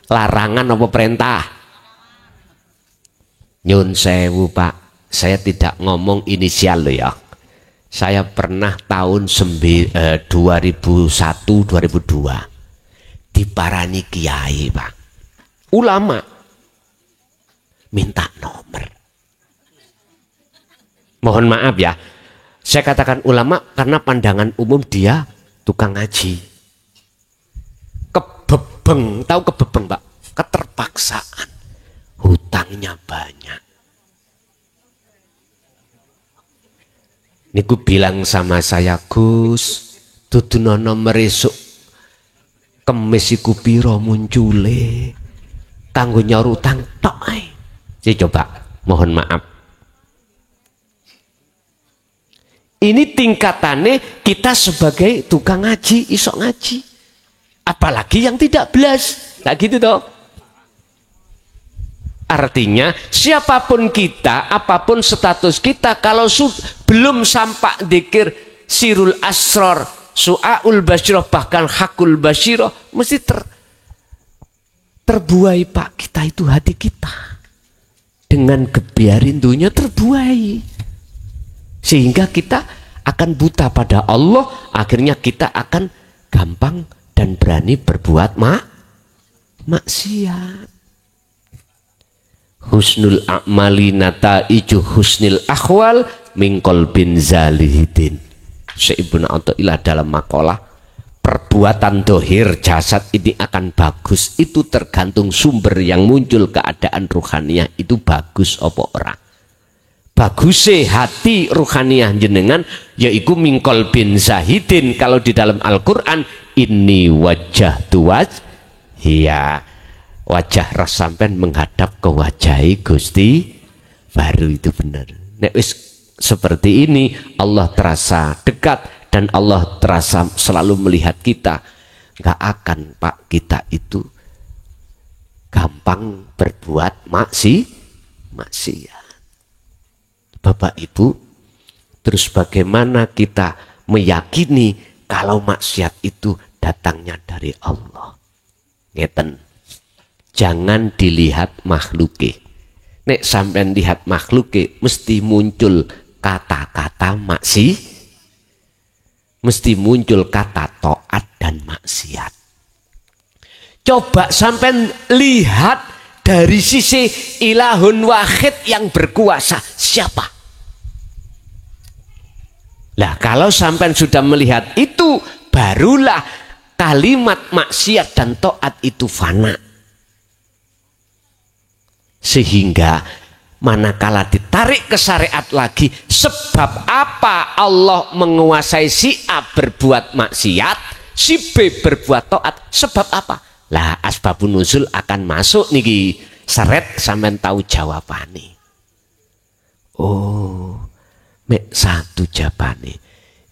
Larangan apa perintah? Nyun sewu Pak, saya tidak ngomong inisial loh ya. Saya pernah tahun 2001-2002 diparani kiai Pak, ulama, minta nomor. Mohon maaf ya, saya katakan ulama karena pandangan umum dia tukang ngaji. Kebebeng, tahu kebebeng Pak? Keterpaksaan, hutangnya banyak. Niku bilang sama saya, Gus, dudunono meresuk kemis iku piro muncule kanggo nyaur utang tok ae. Saya coba, mohon maaf. Ini tingkatannya kita sebagai tukang ngaji, isok ngaji. Apalagi yang tidak belas, tak gitu toh. Artinya siapapun kita, apapun status kita, kalau belum sampai dzikir sirul asror, su'aul basyiroh, bahkan hakul basyiroh, mesti terbuai Pak, kita itu hati kita. Dengan kebiarin dunia terbuai. Sehingga kita akan buta pada Allah, akhirnya kita akan gampang dan berani berbuat maksiat. Husnul a'mali nata'iju husnil akhwal min qalbin zalihidin. Syekh Ibnu Athaillah dalam makalah perbuatan dohir jasad ini akan bagus itu tergantung sumber yang muncul. Keadaan ruhaniah itu bagus apa ora. Bagusnya hati ruhaniah jenengan yaitu mingkol bin zahidin. Kalau di dalam Al-Quran ini wajah tuwaj ya wajah rasampen menghadap ke wajahi Gusti baru itu benar. Nek wis seperti ini Allah terasa dekat dan Allah terasa selalu melihat kita. Nggak akan Pak kita itu gampang berbuat maksiat. Bapak Ibu, terus bagaimana kita meyakini kalau maksiat itu datangnya dari Allah? Ngeten, jangan dilihat makhluke. Nek sampean lihat makhluke mesti muncul kata-kata mesti muncul kata taat dan maksiat. Coba sampean lihat dari sisi ilahun wahid yang berkuasa siapa? Lah kalau sampean sudah melihat itu barulah kalimat maksiat dan taat itu fana. Sehingga manakala ditarik ke syariat lagi, sebab apa Allah menguasai si A berbuat maksiat, si B berbuat taat, sebab apa? Lah asbabun nuzul akan masuk niki seret sampean tahu jawabane. Oh, mek satu jawabane.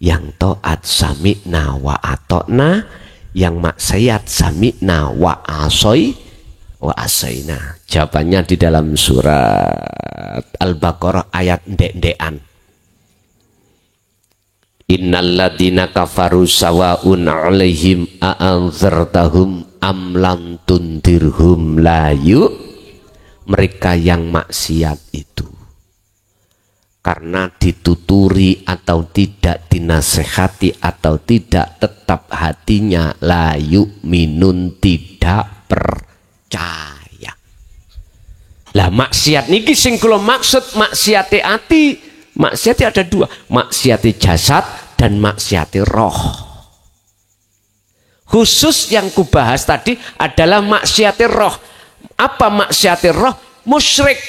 Yang taat sami'na wa atokna, yang maksiat sami'na wa asaina. Jawabannya di dalam surat Al-Baqarah ayat ndek-ndekan. Innalladzina kafaru sawa'un 'alaihim a'anzartahum am lam tundirhum la yu. Mereka yang maksiat itu karena dituturi atau tidak dinasehati atau tidak tetap hatinya la yu'minun tidak percaya. Lah maksiat niki sing kula maksud maksiate ati. Maksiate ada dua, maksiate jasad dan maksiate roh. Khusus yang kubahas tadi adalah maksiate roh. Apa maksiate roh? Musyrik,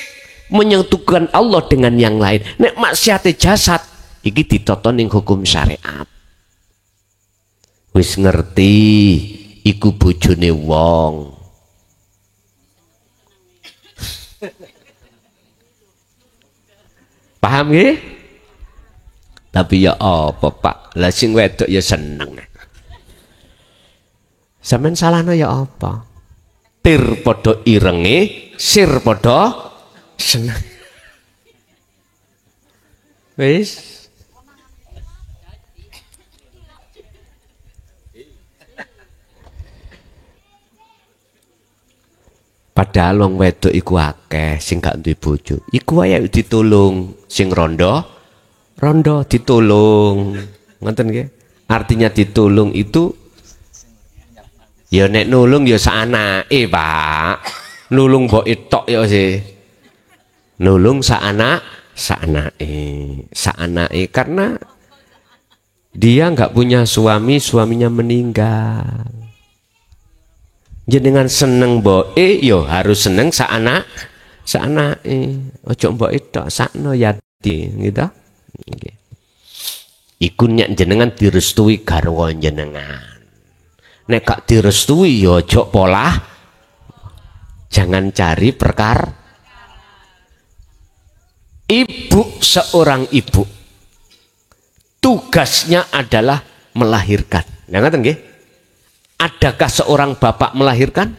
menyentuhkan Allah dengan yang lain. Nek maksiate jasad iki ditoto ning hukum syariat. Wis ngerti iku bojone wong. Paham nggih? Tapi ya apa Pak? Lah sing wedok ya seneng. Sampeyan salahno ya apa? Tir padha irenge, sir padha seneng. Wis. Padahal wong wedok iku akeh sing gak duwe bojo. Iku wae ditulung, sing rondo ditulung. Ngoten nggih? Artinya ditulung itu ya nek nulung ya saanake, Pak. Nulung mbok tok ya sih. Nulung saanake karena dia nggak punya suami, suaminya meninggal. Jenengan seneng mboke yo harus seneng saanake. Ojo mboke tok sakno yati gitu. Nggih. Iku nek jenengan direstui garwa jenengan. Nek gak direstui yo ojo polah. Jangan cari perkara. Ibu, seorang ibu tugasnya adalah melahirkan. Nah, ngaten nggih? Adakah seorang bapak melahirkan?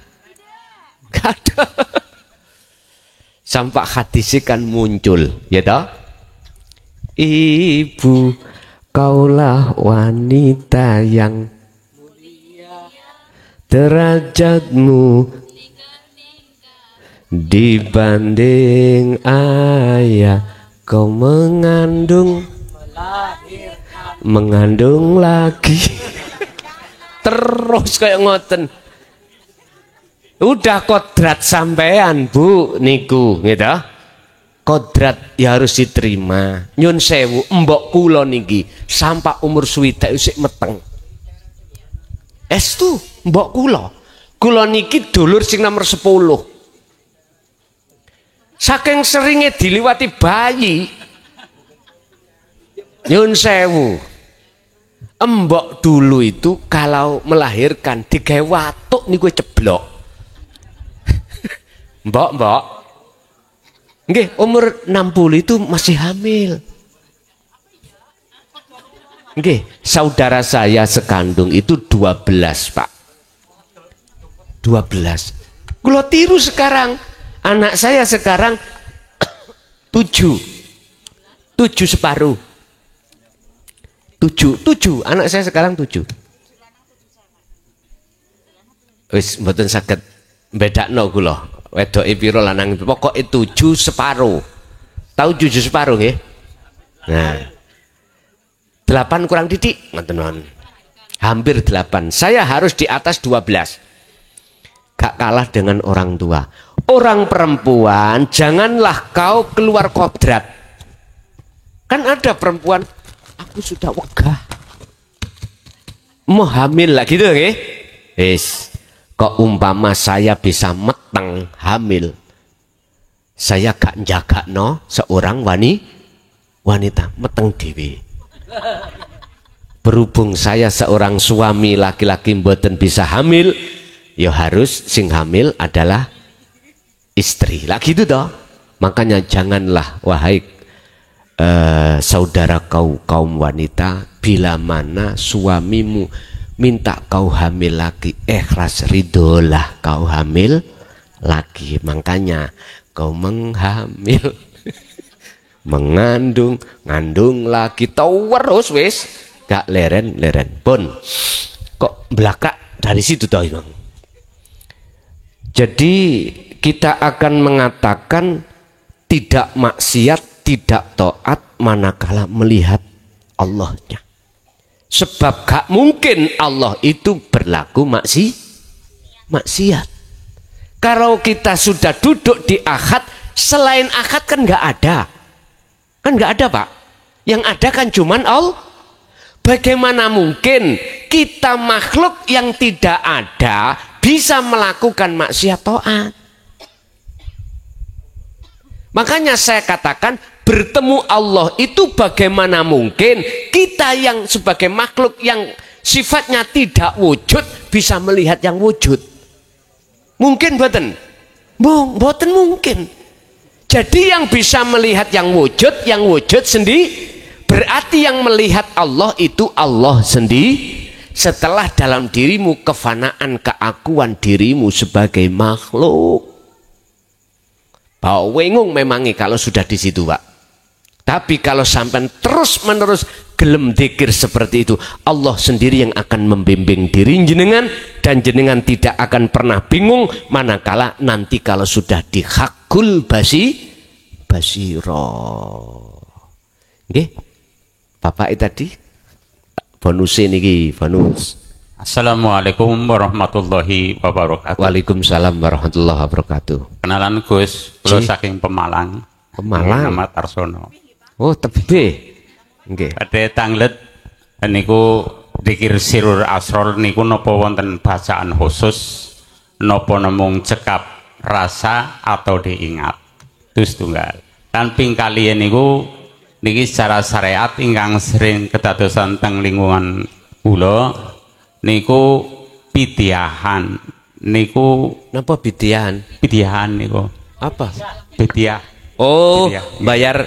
Gak ada. Sampai hadis kan muncul, ya toh? Ibu, kaulah wanita yang mulia, derajatmu dibanding ayah. Kau mengandung lagi. Terus kayak ngoten. Udah kodrat sampean Bu niku gitu. Kodrat ya harus diterima. Nyun sewu mbok kula niki sampai umur swidak isih meteng. Estu mbok kula niki dulur sing nomor 10. Saking seringnya diliwati bayi, nyun sewu, embok dulu itu kalau melahirkan digawe watuk niku ceblok. Mbok nggih umur 60 itu masih hamil. Nggih, saudara saya sekandung itu 12, Pak. 12. Kula tiru sekarang. Anak saya sekarang 7 separuh. 7 anak saya sekarang 7. Wis mboten saged bedakno kula. Wedoke pira lanang pokoke 7 separuh. Tahu 7 separuh nggih? Nah. 8 kurang titik, ngoten. Hampir 8. Saya harus di atas 12. Gak kalah dengan orang tua. Orang perempuan, janganlah kau keluar kodrat. Kan ada perempuan, aku sudah wegah, mau hamil lah gitu nggih. Wis, kok umpama saya bisa meteng hamil, saya gak jaga no seorang wanita meteng dewi. Berhubung saya seorang suami laki-laki mboten bisa hamil, ya harus sing hamil adalah istri lah gitu toh. Makanya janganlah wahai saudara kaum wanita, bila mana suamimu minta kau hamil lagi, ikhlas ridolah kau hamil lagi. Makanya kau menghamil ngandung lagi terus wis gak leren pun kok belakang dari situ toh Imam. Jadi kita akan mengatakan tidak maksiat, tidak taat manakala melihat Allahnya. Sebab gak mungkin Allah itu berlaku maksiat. Kalau kita sudah duduk di akad, selain akad kan gak ada. Kan gak ada Pak. Yang ada kan cuman Allah. Bagaimana mungkin kita makhluk yang tidak ada bisa melakukan maksiat taat? Makanya saya katakan bertemu Allah itu bagaimana mungkin kita yang sebagai makhluk yang sifatnya tidak wujud bisa melihat yang wujud? Mungkin boten? Boten mungkin. Jadi yang bisa melihat yang wujud sendiri, berarti yang melihat Allah itu Allah sendiri. Setelah dalam dirimu kefanaan keakuan dirimu sebagai makhluk. Bahwa wengung memangnya kalau sudah di situ Pak. Tapi kalau sampai terus menerus gelem dzikir seperti itu, Allah sendiri yang akan membimbing diri jenengan, dan jenengan tidak akan pernah bingung manakala nanti kalau sudah di hakul basiro. Nggih. Bapak tadi bonus niki bonus. Assalamualaikum warahmatullahi wabarakatuh. Waalaikumsalam warahmatullahi wabarakatuh. Kenalan Gus, kula saking Pemalang. Nama Tarsono. Oh, tebe. Nggih. Badhe tanglet niku dzikir sirur asror niku napa wonten bacaan khusus napa namung cekap rasa atau diingat. Terus tunggal. Lan ping kalih niku niki secara syariat ingkang sering kedadosan teng lingkungan kula niku pidiahan niku. Napa pidiahan? Pidiahan niku apa? Pidiah. Oh, pidiah. Bayar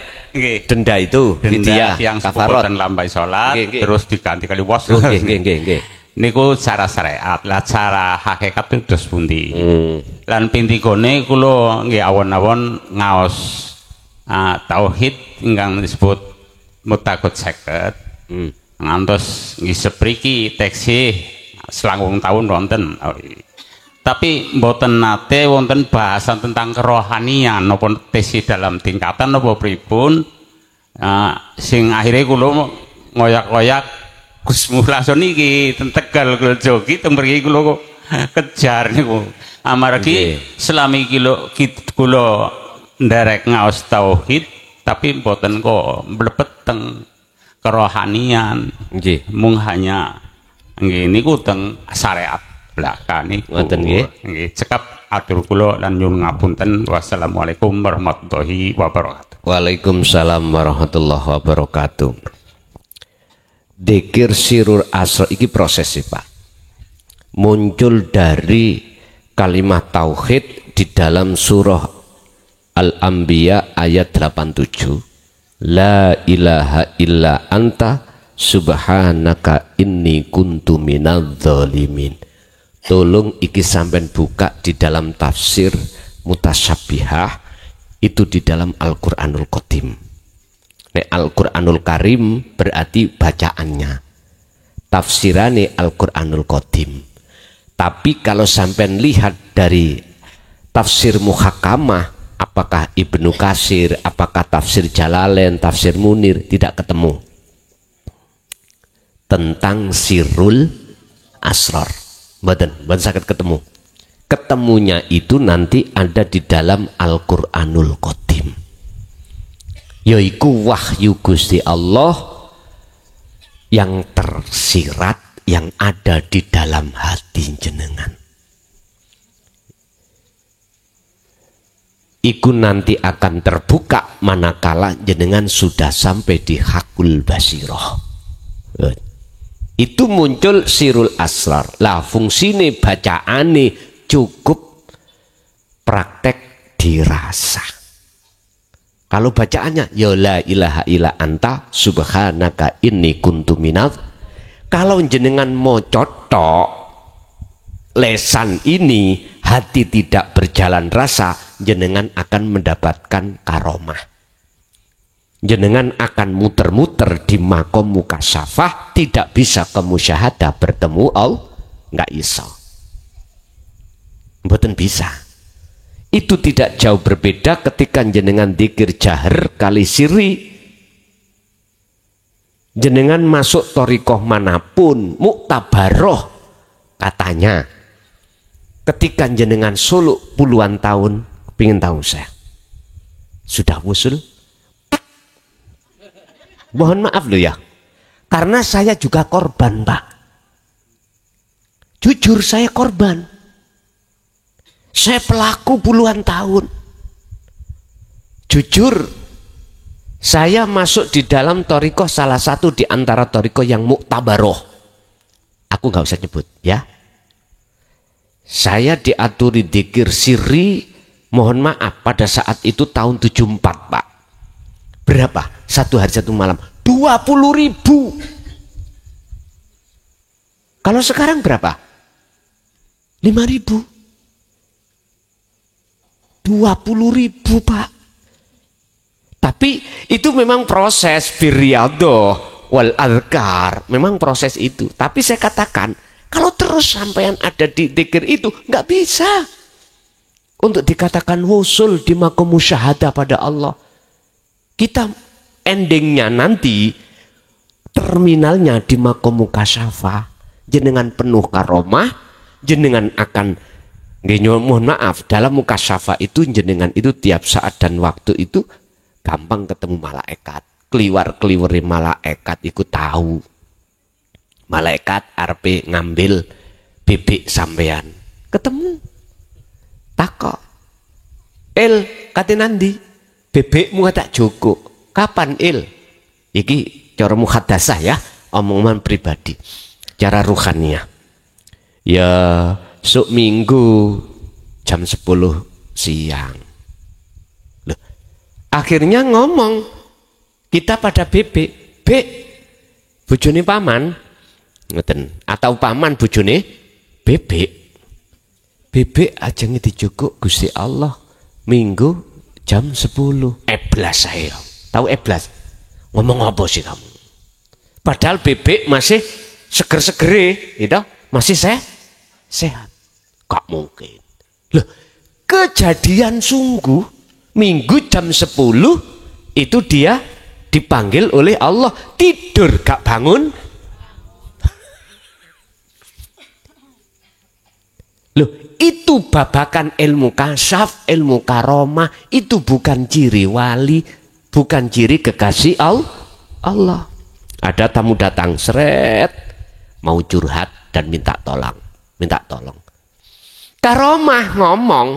denda itu, denda yang sepuputan lambai sholat terus diganti kali was. Niku cara syariat, lah cara hakikat itu terus pundi. Lan pintikone kula nggih awon-awon ngaos tauhid ingkang disebut mutakut seket. Ngantos nggih sepriki teksih selangkung tahun wonten. Tapi mboten nate wonten bahasan tentang kerohanian napa teksih dalam tingkatan napa pripun. Sing akhirnya kula ngoyak-ngoyak Gus Mulason niki ten Tegal kula jogi teng mriki kula kejar niku. Amargi selami kula nderek ngaos tauhid tapi mboten kok mlebet teng kerohanian. Nggih, mung hanya Nggih niku teng syariat belaka niku. Ngoten nggih. Nggih cekap atur kula lan nyuwun ngapunten. Wassalamualaikum warahmatullahi wabarakatuh. Waalaikumsalam warahmatullahi wabarakatuh. Dzikir sirul asrar iki proses sih Pak. Muncul dari kalimat tauhid di dalam surah Al-Anbiya ayat 87. La ilaha illa anta subhanaka inni kuntu minadz zalimin. Tolong iki sampean buka di dalam tafsir mutasyabihah itu di dalam Al-Qur'anul Qadim. Nek Al-Qur'anul Karim berarti bacaannya. Tafsirane Al-Qur'anul Qadim. Tapi kalau sampean lihat dari tafsir muhakamah, apakah Ibnu Katsir, apakah tafsir Jalalain, tafsir Munir, tidak ketemu tentang sirul asrar. Mboten saged ketemu. Ketemunya itu nanti ada di dalam Al-Qur'anul Qadim. Yaiku wahyu Gusti Allah yang tersirat, yang ada di dalam hati jenengan. Iku nanti akan terbuka manakala jenengan sudah sampai di hakul basiroh. Itu muncul sirul asrar. Lah fungsine bacaane cukup praktek dirasa. Kalau bacaannya ya la ilaha illa anta subhanaka inni kuntu minadz. Kalau jenengan mau cotok lesan ini, hati tidak berjalan rasa, jenengan akan mendapatkan karomah. Jenengan akan muter-muter di makom mukasyafah, tidak bisa ke musyahadah bertemu Allah, nggak iso. Mboten bisa. Itu tidak jauh berbeda ketika jenengan dzikir jahar kali siri. Jenengan masuk thariqah manapun, muktabaroh katanya. Ketika jenengan suluk puluhan tahun, pengen tahu saya. Sudah wusul? Mohon maaf loh ya. Karena saya juga korban, Pak. Jujur saya korban. Saya pelaku puluhan tahun. Jujur, saya masuk di dalam thariqah salah satu di antara thariqah yang muktabaroh. Aku nggak usah nyebut ya. Saya diaturi dzikir sirri, mohon maaf pada saat itu tahun 74 Pak. Berapa? Satu hari satu malam 20.000. Kalau sekarang berapa? 5.000. 20.000 Pak. Tapi itu memang proses birriyadhah wal adhkar, memang proses itu. Tapi saya katakan, kalau terus sampean ada di dzikir itu, nggak bisa untuk dikatakan wusul di makom musyahadah pada Allah. Kita endingnya nanti terminalnya di makom mukasyafah, jenengan penuh karomah, jenengan akan mohon maaf, dalam mukasyafah itu jenengan itu tiap saat dan waktu itu gampang ketemu malaikat. Kliwar-kliwari malaikat ikut tahu. Malaikat arep ngambil bibik sampean. Ketemu. Takok. Il kate nandi? Bebekmu tak cukup. Kapan Il? Iki cara muhadasah ya, omongan pribadi. Cara ruhaniyah. Ya sok minggu jam 10 siang. Loh, akhirnya ngomong kita pada bebek, Bek, bojone paman, ngeten, atau paman bojone bebek. Bebek ajenge dijukuk Gusti Allah minggu jam 10. Eblas saya. Tahu eblas? Ngomong apa sih kamu? Padahal bebek masih seger-segere, gitu, masih sehat. Gak mungkin. Loh, kejadian sungguh minggu jam 10 itu dia dipanggil oleh Allah, tidur gak bangun. Loh, itu babakan ilmu kasyaf, ilmu karomah, itu bukan ciri wali, bukan ciri kekasih Allah. Ada tamu datang, seret, mau curhat dan minta tolong. Karomah ngomong,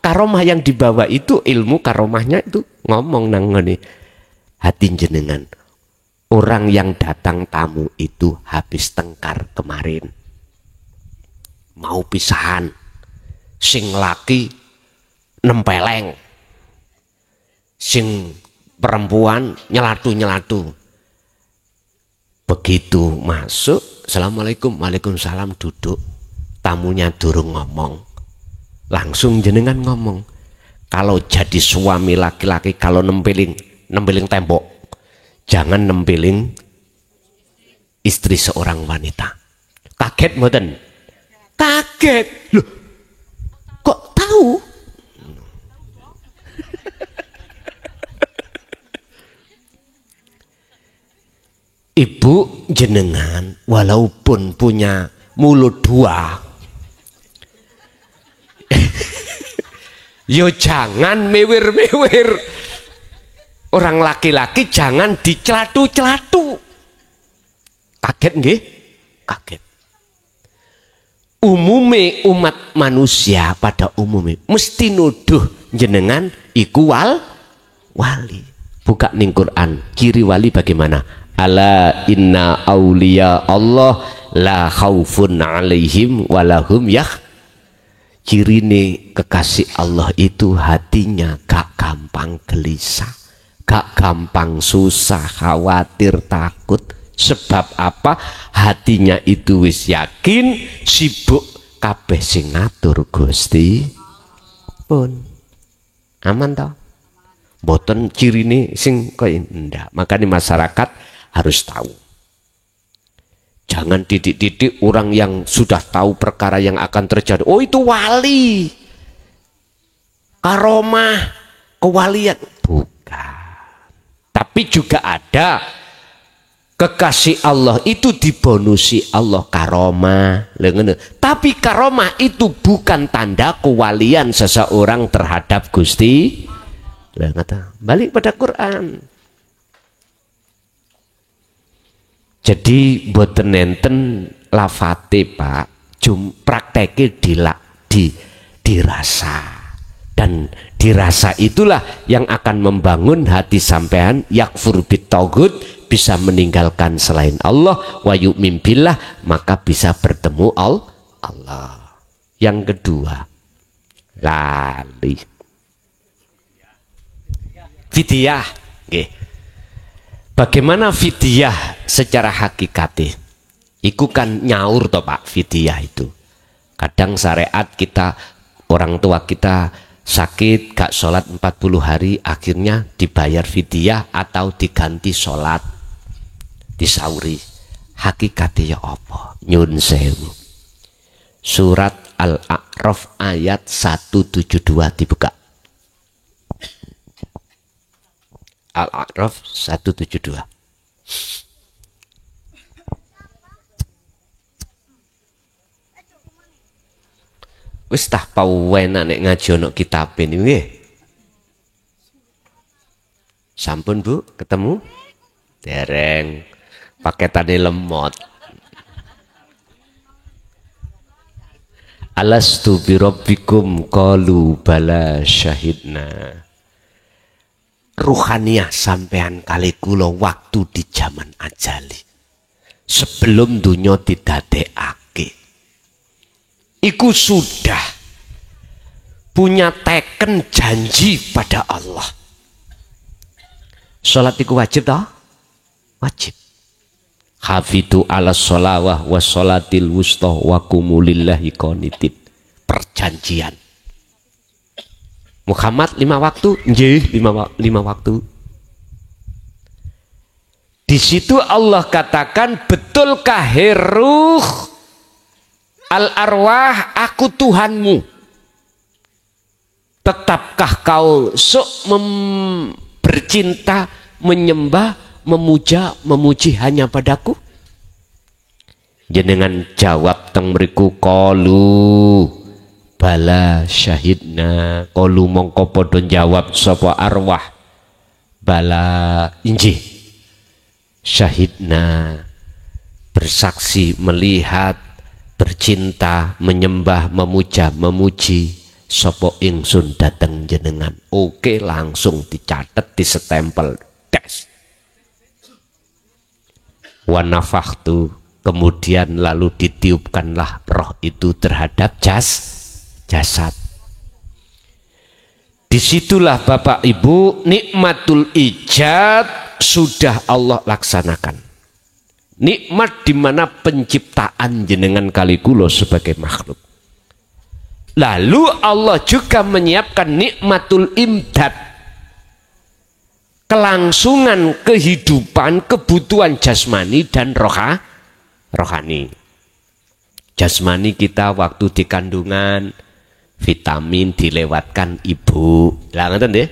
karomah yang dibawa itu ilmu karomahnya itu ngomong nang ngene hati jenengan. Orang yang datang tamu itu habis tengkar kemarin, mau pisahan, sing laki nempeleng, sing perempuan nyelatu. Begitu masuk, assalamualaikum, waalaikumsalam, duduk, tamunya durung ngomong, langsung jenengan ngomong. Kalau jadi suami laki-laki, kalau nempeling tembok, jangan nempeling istri seorang wanita. Kaget mboten? Kaget. Loh, kok tahu? Ibu jenengan walaupun punya mulut dua, yo jangan mewir-mewir. Orang laki-laki jangan dicelatu-celatu. Kaget nggih? Kaget. Umume umat manusia pada umumnya mesti nuduh jenengan iku wali. Buka ning Quran, ciri wali bagaimana? Ala inna auliya Allah la khaufun alaihim walahum cirine kekasih Allah itu hatinya gak gampang gelisah, gak gampang susah, khawatir, takut. Sebab apa? Hatinya itu wis yakin, sibuk kabeh sing ngatur Gusti pun. Aman toh? Boten cirine sing kaya ndak. Makanya masyarakat harus tahu. Jangan didik-didik orang yang sudah tahu perkara yang akan terjadi. Oh itu wali, karomah, kewalian. Bukan. Tapi juga ada kekasih Allah itu dibonusi Allah karomah. Tapi karomah itu bukan tanda kewalian seseorang terhadap Gusti. Balik pada Quran. Jadi boten nenten lafate Pak, prakteke dirasa, dan dirasa itulah yang akan membangun hati sampean yakfur bitaghut, bisa meninggalkan selain Allah, wa yu'min billah, maka bisa bertemu Allah. Yang kedua, lali fidyah. Nggih. Bagaimana fidyah secara hakikatnya? Iku kan nyaur toh Pak, fidyah itu. Kadang syariat kita, orang tua kita sakit, gak sholat 40 hari, akhirnya dibayar fidyah atau diganti sholat, disauri. Hakikatnya ya apa? Nyun sewu. Surat Al-A'raf ayat 172 dibuka. Al-A'raf 172. Wis tah pawenan nek ngaji ana kitab ini nggih. Sampun Bu, ketemu? Dereng. Paketane lemot. Alastu bi rabbikum qalu bala syahidna. Ruhaniyah sampean kali kula waktu di zaman ajali sebelum dunia didadekake iku sudah punya teken janji pada Allah. Salat iku wajib toh? Wajib. Hafidu ala sholawah wa sholatil wusta wa kumulillahi qanitin. Perjanjian. Muhammad 5 waktu, nggih 5 waktu. Di situ Allah katakan, betulkah ruh al-arwah, aku Tuhanmu? Tetapkah kau bercinta, menyembah, memuja, memuji hanya padaku? Jenengan jawab teng mriku qalu bala syahidna, qalu mongko padha jawab sapa arwah bala injih syahidna, bersaksi, melihat, bercinta, menyembah, memuja, memuji sapa ingsun dateng jenengan. Oke, langsung dicatat, disestempel, tes. Wa nafakhtu, kemudian lalu ditiupkanlah roh itu terhadap jasad. Disitulah Bapak Ibu nikmatul ijad sudah Allah laksanakan. Nikmat di mana penciptaan jenengan kali kula sebagai makhluk. Lalu Allah juga menyiapkan nikmatul imdad, kelangsungan kehidupan, kebutuhan jasmani dan rohani. Jasmani kita waktu di kandungan, vitamin dilewatkan ibu. Lah ngoten nggih.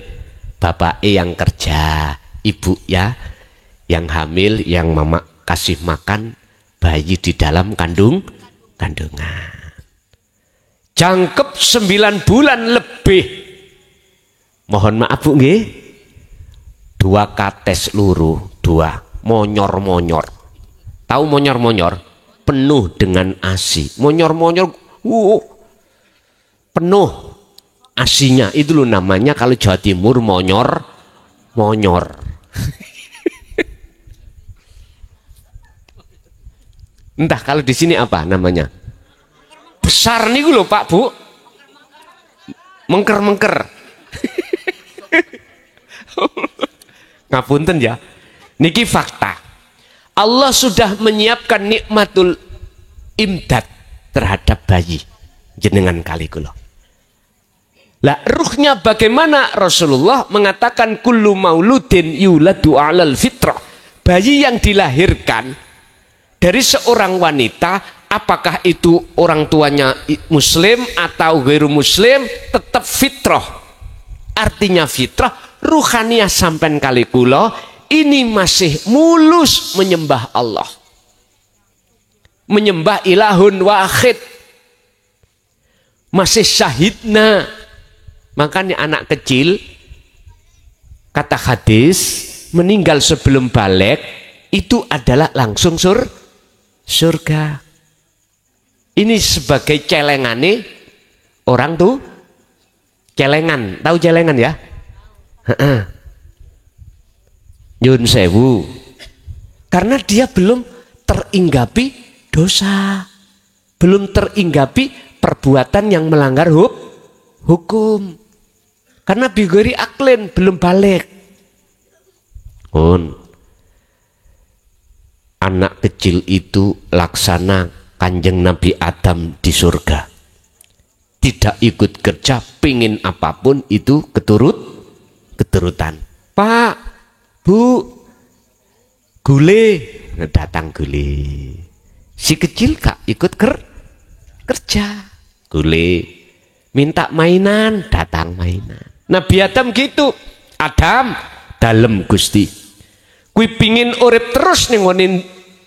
Bapak yang kerja, ibu ya yang hamil, yang mama kasih makan bayi di dalam kandungan. Jangkep 9 bulan lebih. Mohon maaf Bu nggih. 2 kates luru, 2 monyor-monyor. Tahu monyor-monyor? Penuh dengan ASI. Monyor-monyor penuh asinya. Itu loh namanya kalau Jawa Timur monyor. Entah kalau di sini apa namanya? Besar nih loh Pak Bu. Mengker. Ngapunten ya. Niki fakta. Allah sudah menyiapkan nikmatul imdad terhadap bayi jenengan kali kula. Lah ruhnya bagaimana? Rasulullah mengatakan kullu mauludin yuladu 'alal fitrah. Bayi yang dilahirkan dari seorang wanita, apakah itu orang tuanya muslim atau ghairu muslim, tetap fitrah. Artinya fitrah, ruhaniyah sampean kali kula ini masih mulus menyembah Allah. Menyembah ilahun wahid. Masih syahidna. Makanya anak kecil, kata hadis, meninggal sebelum balik itu adalah langsung surga. Ini sebagai celengane orang tuh, celengan, tahu celengan ya? Nyun sewu, karena dia belum teringgapi dosa, belum teringgapi perbuatan yang melanggar hukum, karena bigori aklen belum balik. Anak kecil itu laksana Kanjeng Nabi Adam di surga, tidak ikut kerja, pingin apapun itu keturutan. Pak, Bu, gule, datang gule. Si kecil gak ikut kerja, gule. Minta mainan, datang mainan. Nabi Adam gitu. Adam, dalem Gusti. Kui pingin urip terus ning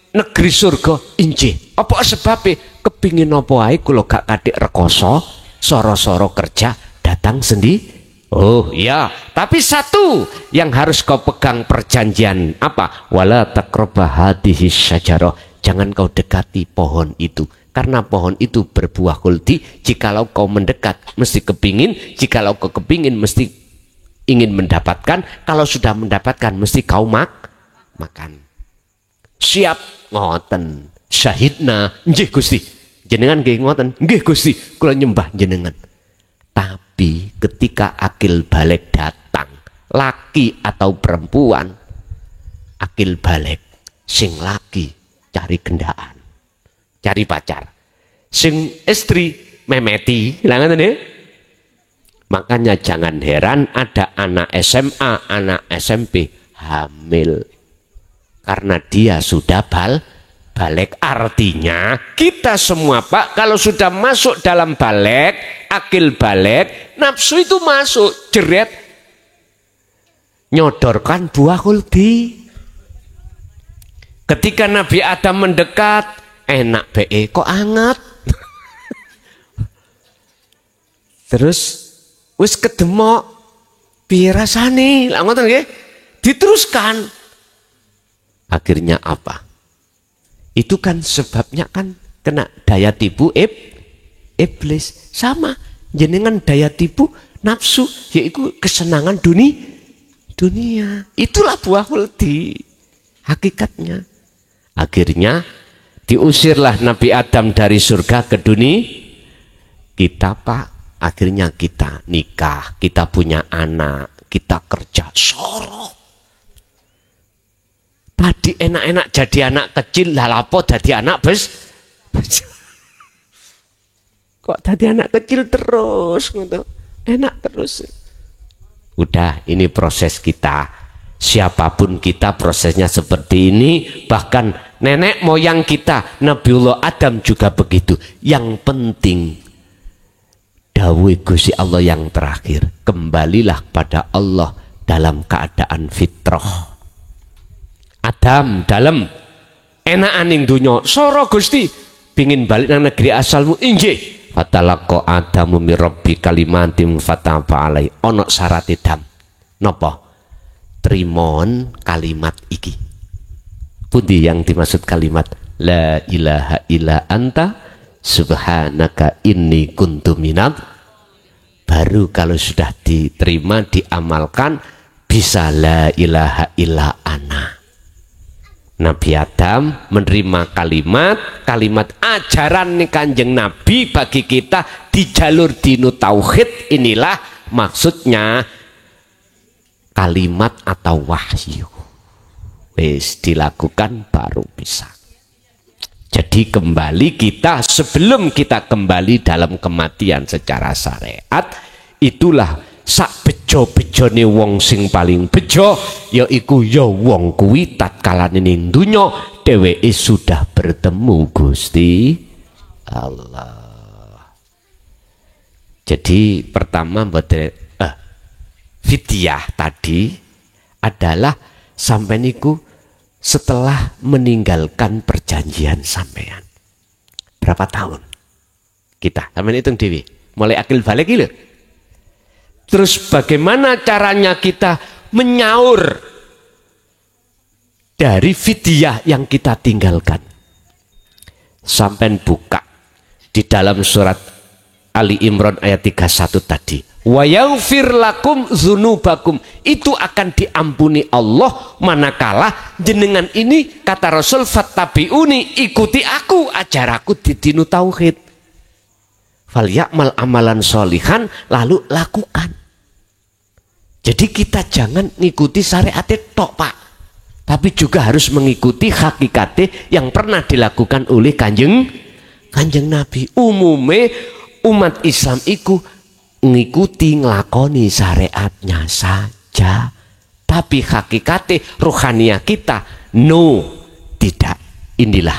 negeri surga, injih. Apa sebabnya? Kepingin apa ae kula gak katik rekoso, soro-soro kerja, datang sendiri. Oh iya, tapi satu yang harus kau pegang perjanjian apa? Wala taqrabah hadhihi syajarah. Jangan kau dekati pohon itu, karena pohon itu berbuah khuldi. Jikalau kau mendekat mesti kepingin, jikalau kau kepingin mesti ingin mendapatkan, kalau sudah mendapatkan mesti kau makan. Siap ngoten. Syahidna nggih Gusti. Jenengan nggih ngoten. Nggih Gusti, kula nyembah jenengan. Tapi ketika akil balik datang, laki atau perempuan, akil balik sing laki cari gendaan, cari pacar, sing istri memeti, langan ini. Makanya jangan heran ada anak SMA, anak SMP hamil, karena dia sudah balik. Artinya kita semua Pak, kalau sudah masuk dalam balik, akil balik, nafsu itu masuk, jeret, nyodorkan buah khuldi. Ketika Nabi Adam mendekat, enak be, kok anget. Terus wis kedemok, piye rasane? Lah ngoten nggih. Diteruskan. Akhirnya apa? Itu kan sebabnya kan kena daya tipu iblis. Sama jenengan daya tipu nafsu, yaitu kesenangan dunia. Itulah buah huldi hakikatnya. Akhirnya diusirlah Nabi Adam dari surga ke dunia. Kita Pak, akhirnya kita nikah, kita punya anak, kita kerja sorot. Tadi enak-enak jadi anak kecil, lalapo jadi anak kok tadi anak kecil terus gitu. Enak terus. Udah, ini proses kita. Siapapun kita prosesnya seperti ini. Bahkan nenek moyang kita Nabiullah Adam juga begitu. Yang penting dawuh Gusti Allah yang terakhir, kembalilah pada Allah dalam keadaan fitrah. Adam dalam enakan ing dunya sora Gusti pingin balik nang negeri asalmu, inggih fatalaqa Adamu min rabbi kalimatin fataba alai. Ono syarat Adam napa? Trimon kalimat iki. Pundi yang dimaksud kalimat la ilaha illa anta subhanaka inni kuntu minadz. Baru kalau sudah diterima diamalkan bisa la ilaha illa ana. Nabi Adam menerima kalimat ajaran nih Kanjeng Nabi bagi kita di jalur dinu tauhid. Inilah maksudnya kalimat atau wahyu. Wis dilakukan baru bisa. Jadi kembali kita, sebelum kita kembali dalam kematian secara syariat, itulah sak bejo-bejone wong sing paling bejo, yaiku ya wong kuwi tatkala ning donya dheweke sudah bertemu Gusti Allah. Jadi pertama fidyah tadi adalah sampai niku setelah meninggalkan perjanjian sampean. Berapa tahun? Kita sampean hitung dewi. Mulai akil balik lho. Terus bagaimana caranya kita menyaur dari fidyah yang kita tinggalkan? Sampai buka di dalam surat Ali Imran ayat 31 tadi. Wa yaghfir lakum dzunubakum. Itu akan diampuni Allah manakala jenengan ini, kata Rasul, fattabi'uni, ikuti aku, ajar aku di dinu tauhid. Falyakmal amalan solihan, lalu lakukan. Jadi kita jangan ngikuti syariat tok Pak, tapi juga harus mengikuti hakikatnya yang pernah dilakukan oleh kanjeng Nabi. Umume umat Islam iku ngikuti nglakoni syariatnya saja, tapi hakikatnya rohania kita no, tidak. Inilah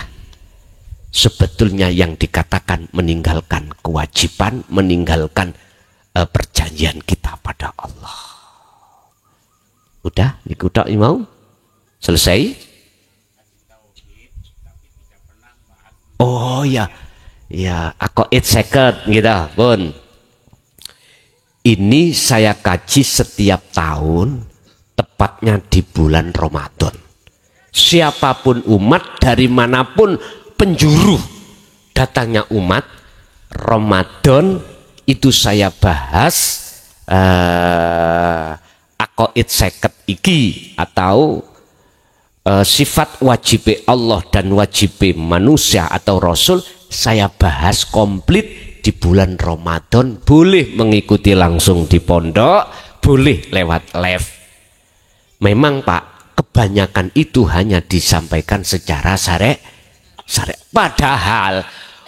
sebetulnya yang dikatakan meninggalkan kewajiban, meninggalkan perjanjian kita pada Allah. Udah, niku tok mau selesai. Oh ya, ya, aku 8 second gitu, Bun. Ini saya kaji setiap tahun, tepatnya di bulan Ramadan. Siapapun umat, dari manapun penjuru datangnya umat, Ramadan itu saya bahas akoid seket iki, atau sifat wajib Allah dan wajib manusia atau Rasul, saya bahas komplit di bulan Ramadan. Boleh mengikuti langsung di pondok, boleh lewat live. Memang Pak, kebanyakan itu hanya disampaikan secara syariat. Padahal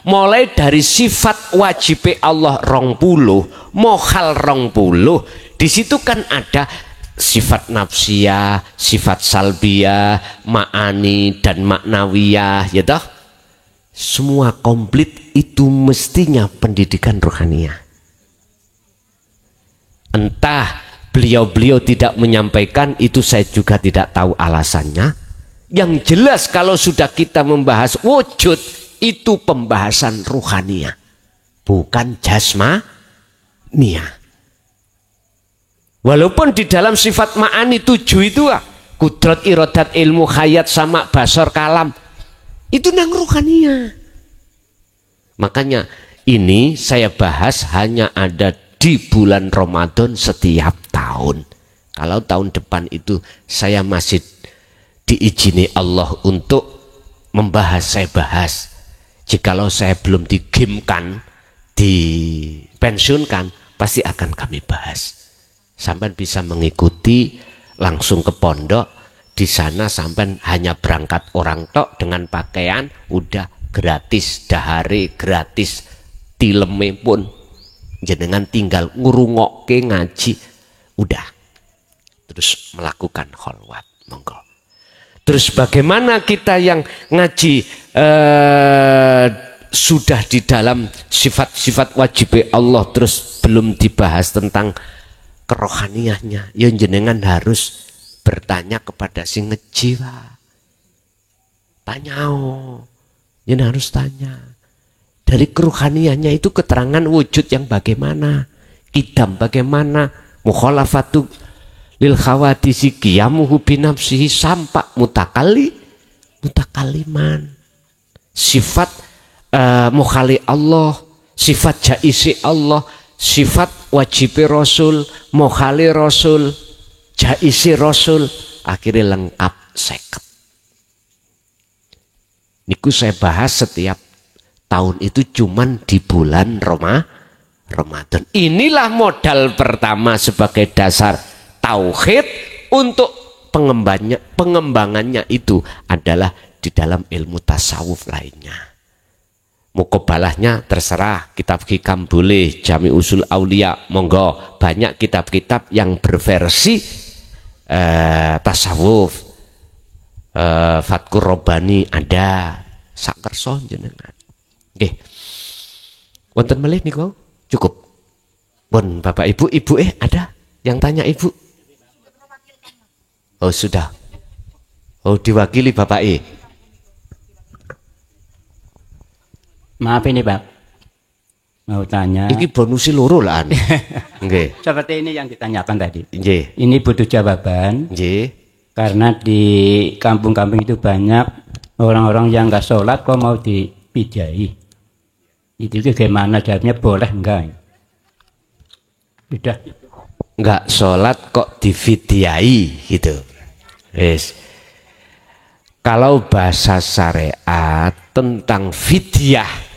mulai dari sifat wajib Allah 20, mohal 20, di situ kan ada sifat nafsiyah, sifat salbiyah, ma'ani dan maknawiyah, ya toh? Semua komplit itu mestinya pendidikan rohaniah. Entah beliau-beliau tidak menyampaikan, itu saya juga tidak tahu alasannya. Yang jelas kalau sudah kita membahas wujud, itu pembahasan rohaniah, bukan jasmaniah. Walaupun di dalam sifat ma'ani 7 itu kudrat, iradat, ilmu, hayat, sama, basar, kalam, Itu nang ruhania. Makanya ini saya bahas hanya ada di bulan Ramadan setiap tahun. Kalau tahun depan itu saya masih diizini Allah untuk membahas, saya bahas. Jikalau saya belum digimkan, dipensiunkan, pasti akan kami bahas. Sampai bisa mengikuti langsung ke pondok, di sana sampai hanya berangkat orang tok dengan pakaian udah gratis, dahare gratis, tileme pun jenengan tinggal ngurungokke ngaji, udah terus melakukan kholwat, monggo. Terus bagaimana kita yang ngaji sudah di dalam sifat-sifat wajib Allah terus belum dibahas tentang kerohaniahnya, ya jenengan harus bertanya kepada si ngejiwa. Tanya, jenengan harus tanya. Dari kerohaniahnya itu keterangan wujud yang bagaimana, kidam bagaimana, mukhalafatu lil khawadisi qiyamuhu binafsihi sampai mutakaliman. Sifat mukhali Allah, sifat jaisi Allah, sifat wajibi Rasul, mukhali Rasul, jaisi Rasul, akhirnya lengkap 50. Niku saya bahas setiap tahun itu cuman di bulan Ramadan. Inilah modal pertama sebagai dasar tauhid untuk pengembangannya itu adalah di dalam ilmu tasawuf lainnya. Mukobalahnya terserah, kitab hikam boleh, Jami Usul Aulia monggo, banyak kitab-kitab yang berversi tasawuf. Fatkur Robani ada, sakerso jenengan. Nggih. Wonten malih niku cukup. Pun Bapak Ibu, ada yang tanya Ibu? Oh sudah. Oh diwakili Bapak Maaf ini Pak, mau tanya. Iki bonusi loro lah. Nggih. Seperti ini yang ditanyakan tadi. Nggih. Ini butuh jawaban. Nggih. Karena di kampung-kampung itu banyak orang-orang yang nggak sholat kok mau dipidai. Itu gimana jawabnya, boleh enggak? Sudah. Enggak sholat kok difidyai gitu. Yes. Kalau bahasa syariat tentang fidyah,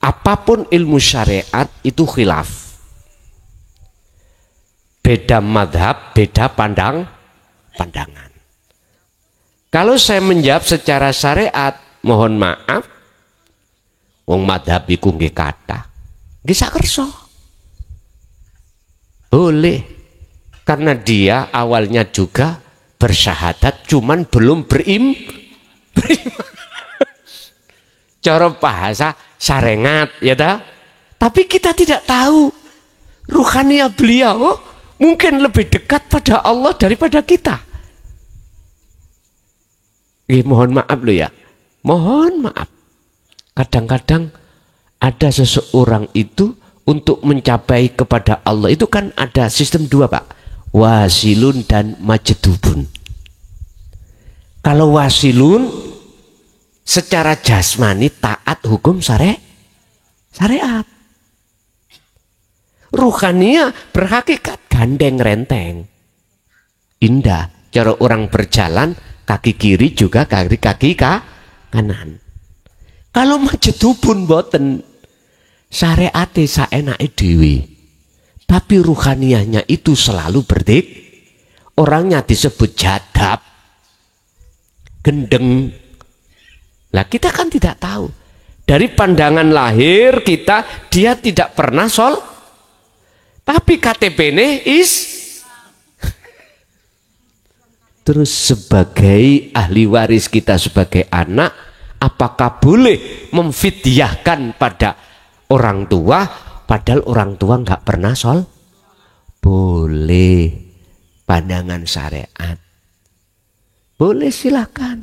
apapun ilmu syariat itu khilaf. Beda madhab, beda pandangan. Kalau saya menjawab secara syariat, mohon maaf, wong madhab iku nggih kathah, nggih sakersa. Boleh, karena dia awalnya juga bersyahadat, cuman belum beriman. Cara bahasa syariat, ya ta? Tapi kita tidak tahu ruhaniah beliau mungkin lebih dekat pada Allah daripada kita. Mohon maaf loh ya, mohon maaf. Kadang-kadang ada seseorang itu untuk mencapai kepada Allah itu kan ada sistem dua Pak, wasilun dan majdubun. Kalau wasilun secara jasmani taat hukum syariat. Ruhania berhakikat gandeng renteng, indah. Cara orang berjalan kaki kiri juga kaki kanan. Kalau majdubun boten syariate saenake dhewe, tapi ruhaniahnya itu selalu berdik. Orangnya disebut jadab, gendeng. Lah kita kan tidak tahu. Dari pandangan lahir kita, dia tidak pernah tapi KTP-nya terus sebagai ahli waris kita sebagai anak, apakah boleh memfidyahkan pada orang tua padahal orang tua nggak pernah boleh. Pandangan syariat boleh, silakan.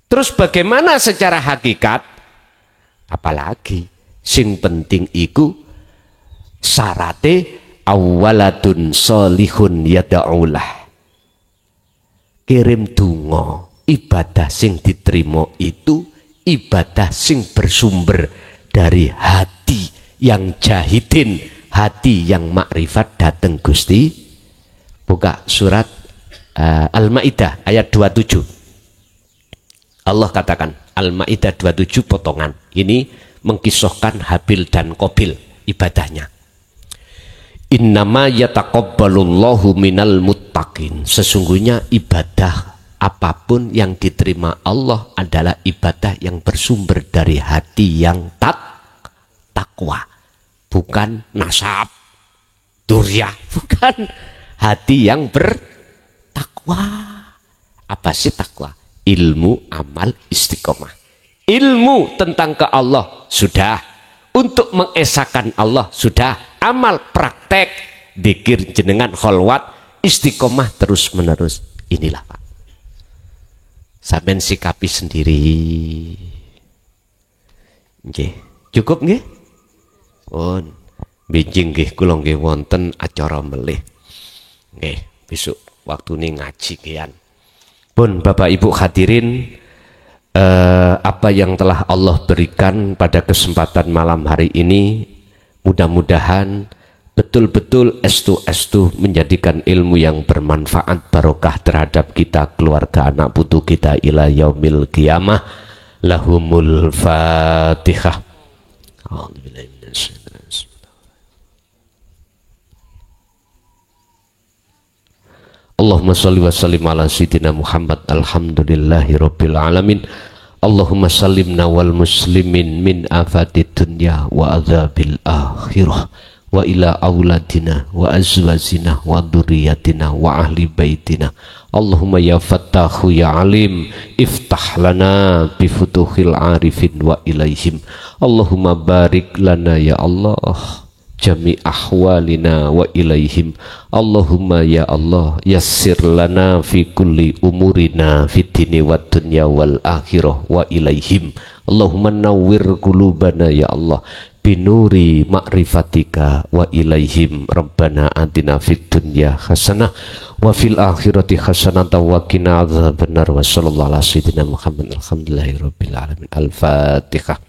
Terus bagaimana secara hakikat? Apalagi sing penting iku syarate awalatun solihun yada'ulah. Kirim dungo ibadah sing diterima itu ibadah sing bersumber dari hati yang jahidin, hati yang makrifat dateng Gusti. Buka surat Al-Maidah ayat 27. Allah katakan, Al-Maidah 27 potongan. Ini mengkisahkan Habil dan Qabil ibadahnya. Innama yataqabbalullahu minal muttaqin. Sesungguhnya ibadah apapun yang diterima Allah adalah ibadah yang bersumber dari hati yang takwa, bukan nasab, durya, bukan, hati yang bertakwa. Apa sih takwa? Ilmu, amal, istiqomah. Ilmu tentang ke Allah sudah, untuk mengesahkan Allah sudah, amal praktek dzikir jenengan kholwat istiqomah terus menerus. Inilah Pak, sampean sikapi sendiri. Nggih, cukup nggih? Pun bijing nggih kula nggih wonten acara melih. Nggih, besok waktune ngaji kian. Pun Bapak Ibu hadirin, apa yang telah Allah berikan pada kesempatan malam hari ini, mudah-mudahan betul-betul estu menjadikan ilmu yang bermanfaat barokah terhadap kita, keluarga, anak putu kita ila yaumil qiyamah. Lahumul Fatihah. Allahumma salli wa sallim ala sayyidina Muhammad. Alhamdulillahi rabbil alamin. Allahumma sallimna wal muslimin min afadid dunya wa adzabil akhirah, wa ila auladina wa azwajina wa dzurriyyatina wa ahli baitina. Allahumma ya fattahu ya alim, iftah lana bi futuhil arifin wa ilaihim. Allahumma barik lana ya Allah jami ahwalina wa ilaihim. Allahumma ya Allah yassir lana fi kulli umurina fid dini wad dunya wal akhirah wa ilaihim. Allahumma nawwir qulubana ya Allah binuri ma'rifatika wa ilaihim. Rabbana atina fid dunya hasanah wa fil akhirati hasanah wa qina adzabannar. Wa sallallahu ala sayyidina Muhammad. Alhamdulillahirabbil alamin. Al-Fatihah.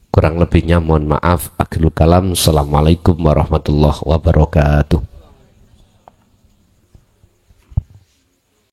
Kurang lebihnya mohon maaf. Akhirul kalam. Assalamualaikum warahmatullahi wabarakatuh.